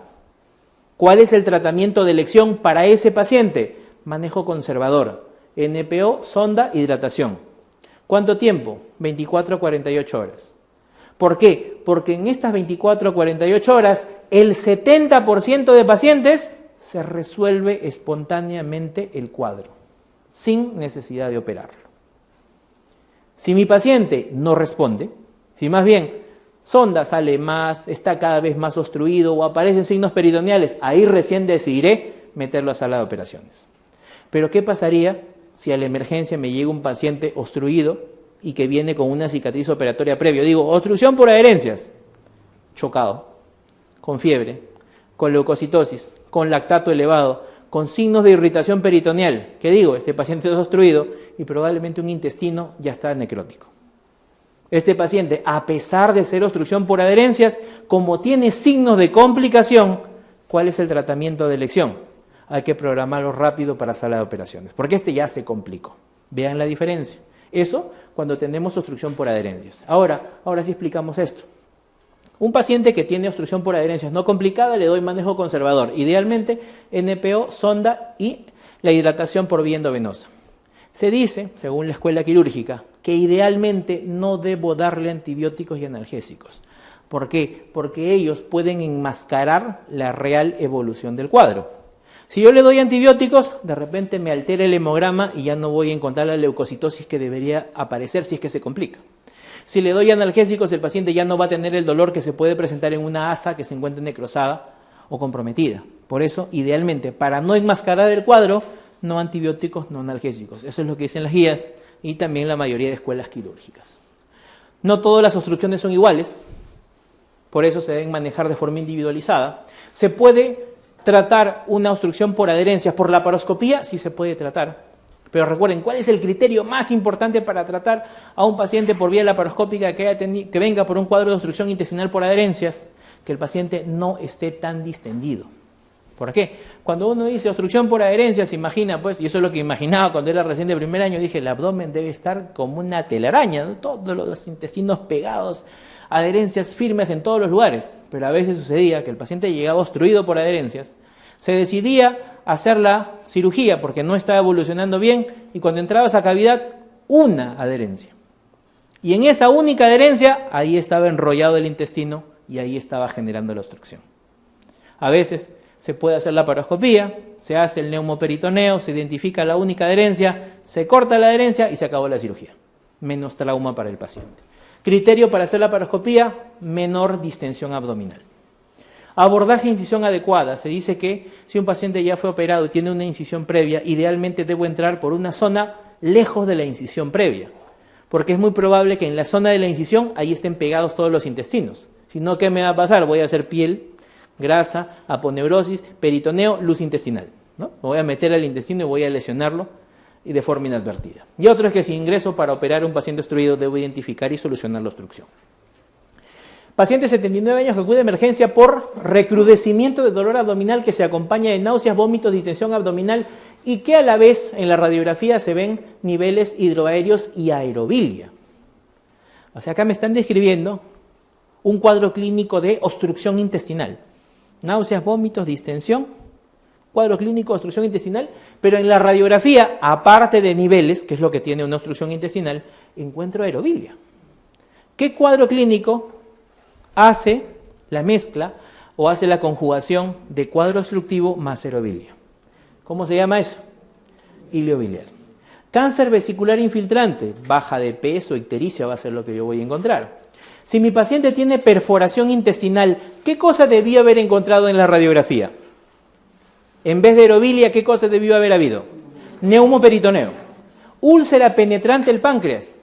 ¿Cuál es el tratamiento de elección para ese paciente? Manejo conservador, NPO, sonda, hidratación. ¿Cuánto tiempo? 24 a 48 horas. ¿Por qué? Porque en estas 24 a 48 horas el 70% de pacientes se resuelve espontáneamente el cuadro, sin necesidad de operarlo. Si mi paciente no responde, si más bien sonda sale más, está cada vez más obstruido o aparecen signos peritoneales, ahí recién decidiré meterlo a sala de operaciones. Pero ¿qué pasaría si a la emergencia me llega un paciente obstruido y que viene con una cicatriz operatoria previa? Digo, obstrucción por adherencias, chocado, con fiebre, con leucocitosis, con lactato elevado, con signos de irritación peritoneal. ¿Qué digo? Este paciente es obstruido y probablemente un intestino ya está necrótico. Este paciente, a pesar de ser obstrucción por adherencias, como tiene signos de complicación, ¿cuál es el tratamiento de elección? Hay que programarlo rápido para sala de operaciones, porque este ya se complicó. Vean la diferencia. Eso cuando tenemos obstrucción por adherencias. Ahora sí explicamos esto. Un paciente que tiene obstrucción por adherencias no complicada, le doy manejo conservador. Idealmente, NPO, sonda y la hidratación por vía endovenosa. Se dice, según la escuela quirúrgica, que idealmente no debo darle antibióticos y analgésicos. ¿Por qué? Porque ellos pueden enmascarar la real evolución del cuadro. Si yo le doy antibióticos, de repente me altera el hemograma y ya no voy a encontrar la leucocitosis que debería aparecer si es que se complica. Si le doy analgésicos, el paciente ya no va a tener el dolor que se puede presentar en una asa que se encuentre necrosada o comprometida. Por eso, idealmente, para no enmascarar el cuadro, no antibióticos, no analgésicos. Eso es lo que dicen las guías y también la mayoría de escuelas quirúrgicas. No todas las obstrucciones son iguales, por eso se deben manejar de forma individualizada. ¿Se puede tratar una obstrucción por adherencias por laparoscopía? Sí se puede tratar. Pero recuerden, ¿cuál es el criterio más importante para tratar a un paciente por vía laparoscópica que venga por un cuadro de obstrucción intestinal por adherencias? Que el paciente no esté tan distendido. ¿Por qué? Cuando uno dice obstrucción por adherencias, se imagina, pues, y eso es lo que imaginaba cuando era recién de primer año, dije, el abdomen debe estar como una telaraña, ¿no? Todos los intestinos pegados, adherencias firmes en todos los lugares. Pero a veces sucedía que el paciente llegaba obstruido por adherencias, se decidía hacer la cirugía porque no estaba evolucionando bien y cuando entraba a esa cavidad, una adherencia. Y en esa única adherencia, ahí estaba enrollado el intestino y ahí estaba generando la obstrucción. A veces se puede hacer la laparoscopía, se hace el neumoperitoneo, se identifica la única adherencia, se corta la adherencia y se acabó la cirugía. Menos trauma para el paciente. Criterio para hacer la laparoscopía, menor distensión abdominal. Abordaje e incisión adecuada. Se dice que si un paciente ya fue operado y tiene una incisión previa, idealmente debo entrar por una zona lejos de la incisión previa, porque es muy probable que en la zona de la incisión ahí estén pegados todos los intestinos. Si no, ¿qué me va a pasar? Voy a hacer piel, grasa, aponeurosis, peritoneo, luz intestinal, ¿no? Me voy a meter al intestino y voy a lesionarlo y de forma inadvertida. Y otro es que si ingreso para operar a un paciente obstruido, debo identificar y solucionar la obstrucción. Paciente de 79 años que acude a emergencia por recrudecimiento de dolor abdominal que se acompaña de náuseas, vómitos, distensión abdominal y que a la vez en la radiografía se ven niveles hidroaéreos y aerobilia. O sea, acá me están describiendo un cuadro clínico de obstrucción intestinal. Náuseas, vómitos, distensión, cuadro clínico de obstrucción intestinal, pero en la radiografía, aparte de niveles, que es lo que tiene una obstrucción intestinal, encuentro aerobilia. ¿Qué cuadro clínico hace la mezcla o hace la conjugación de cuadro obstructivo más aerobilia? ¿Cómo se llama eso? Iliobiliar. Cáncer vesicular infiltrante, baja de peso, ictericia va a ser lo que yo voy a encontrar. Si mi paciente tiene perforación intestinal, ¿qué cosa debió haber encontrado en la radiografía? En vez de aerobilia, ¿qué cosa debió haber habido? Neumoperitoneo. Úlcera penetrante del páncreas.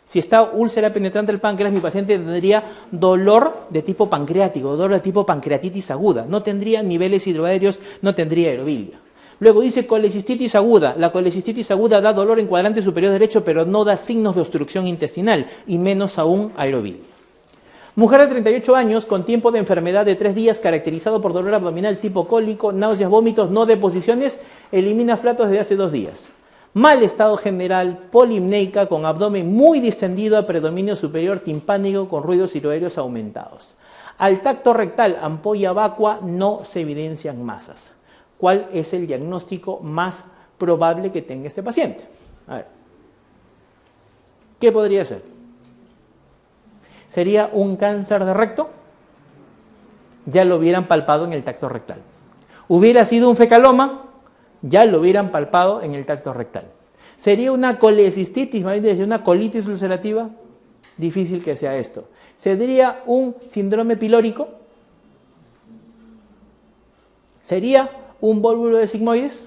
Si está úlcera penetrante del páncreas, mi paciente tendría dolor de tipo pancreático, dolor de tipo pancreatitis aguda. No tendría niveles hidroaéreos, no tendría aerobilia. Luego dice colecistitis aguda. La colecistitis aguda da dolor en cuadrante superior derecho, pero no da signos de obstrucción intestinal, y menos aún aerobilia. Mujer de 38 años con tiempo de enfermedad de 3 días caracterizado por dolor abdominal tipo cólico, náuseas, vómitos, no deposiciones, elimina flatos desde hace 2 días. Mal estado general, polimneica, con abdomen muy distendido a predominio superior timpánico con ruidos hidroaéreos aumentados. Al tacto rectal, ampolla vacua, no se evidencian masas. ¿Cuál es el diagnóstico más probable que tenga este paciente? A ver. ¿Qué podría ser? ¿Sería un cáncer de recto? ya lo hubieran palpado en el tacto rectal. Hubiera sido un fecaloma, ya lo hubieran palpado en el tacto rectal. ¿Sería una colecistitis, una colitis ulcerativa? Difícil que sea esto. ¿Sería un síndrome pilórico? ¿Sería un vólvulo de sigmoides?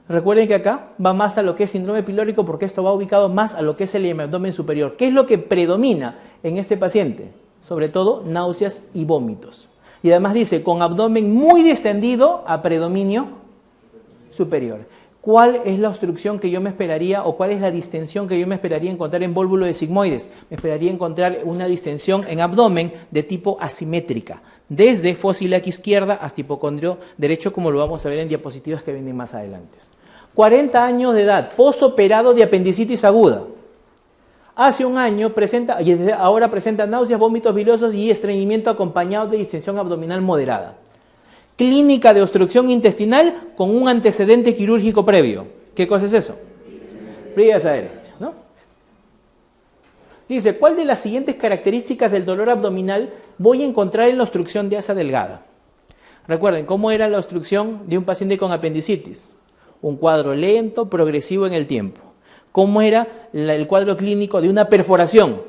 Recuerden que acá va más a lo que es síndrome pilórico porque esto va ubicado más a lo que es el abdomen superior. ¿Qué es lo que predomina en este paciente? Sobre todo náuseas y vómitos. Y además dice, con abdomen muy distendido a predominio superior. ¿Cuál es la obstrucción que yo me esperaría o cuál es la distensión que yo me esperaría encontrar en vólvulo de sigmoides? Me esperaría encontrar una distensión en abdomen de tipo asimétrica, desde fosa ilíaca izquierda hasta hipocondrio derecho, como lo vamos a ver en diapositivas que vienen más adelante. 40 años de edad, posoperado de apendicitis aguda. Hace un año presenta, y ahora presenta náuseas, vómitos biliosos y estreñimiento acompañado de distensión abdominal moderada. Clínica de obstrucción intestinal con un antecedente quirúrgico previo. ¿Qué cosa es eso? Vías adherencias, ¿no? Dice, ¿cuál de las siguientes características del dolor abdominal voy a encontrar en la obstrucción de asa delgada? Recuerden, ¿cómo era la obstrucción de un paciente con apendicitis? Un cuadro lento, progresivo en el tiempo. ¿Cómo era el cuadro clínico de una perforación?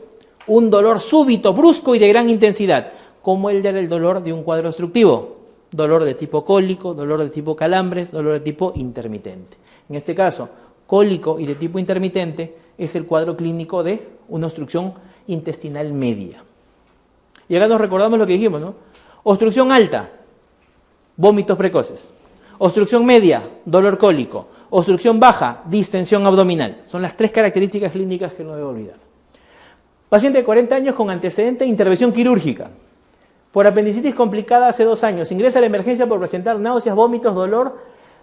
Un dolor súbito, brusco y de gran intensidad. ¿Cómo era el dolor de un cuadro obstructivo? Dolor de tipo cólico, dolor de tipo calambres, dolor de tipo intermitente. En este caso, cólico y de tipo intermitente es el cuadro clínico de una obstrucción intestinal media. Y acá nos recordamos lo que dijimos, ¿no? Obstrucción alta, vómitos precoces. Obstrucción media, dolor cólico. Obstrucción baja, distensión abdominal. Son las tres características clínicas que no debo olvidar. Paciente de 40 años con antecedente de intervención quirúrgica. Por apendicitis complicada hace 2 años. Ingresa a la emergencia por presentar náuseas, vómitos, dolor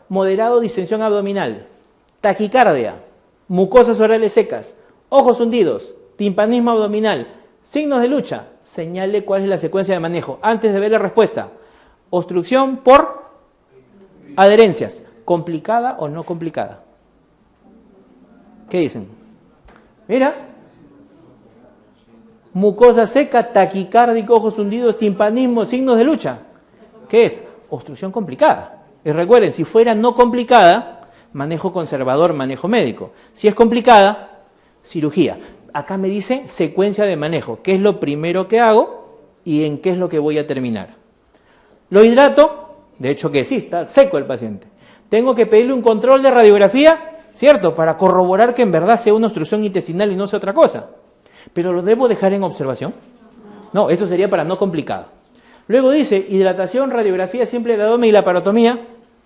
moderado, distensión abdominal. Taquicardia, mucosas orales secas, ojos hundidos, timpanismo abdominal, signos de lucha. Señale cuál es la secuencia de manejo. Antes de ver la respuesta. Obstrucción por adherencias. ¿Complicada o no complicada? ¿Qué dicen? Mira. Mucosa seca, taquicárdico, ojos hundidos, timpanismo, signos de lucha. ¿Qué es? Obstrucción complicada. Y recuerden, si fuera no complicada, manejo conservador, manejo médico. Si es complicada, cirugía. Acá me dice secuencia de manejo. ¿Qué es lo primero que hago y en qué es lo que voy a terminar? Lo hidrato, de hecho que sí, está seco el paciente. Tengo que pedirle un control de radiografía, ¿cierto? Para corroborar que en verdad sea una obstrucción intestinal y no sea otra cosa. ¿Pero lo debo dejar en observación? No, esto sería para no complicado. Luego dice, hidratación, radiografía simple de abdomen y laparotomía.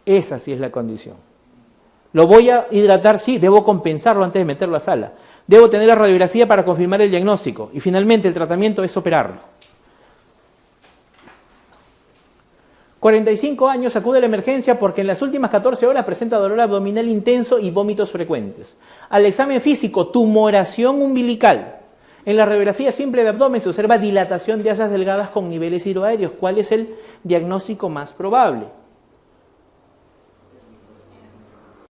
Esa sí es la condición. ¿Lo voy a hidratar? Sí, debo compensarlo antes de meterlo a sala. Debo tener la radiografía para confirmar el diagnóstico. Y finalmente el tratamiento es operarlo. 45 años, acude a la emergencia porque en las últimas 14 horas presenta dolor abdominal intenso y vómitos frecuentes. Al examen físico, tumoración umbilical. En la radiografía simple de abdomen se observa dilatación de asas delgadas con niveles hidroaéreos. ¿Cuál es el diagnóstico más probable?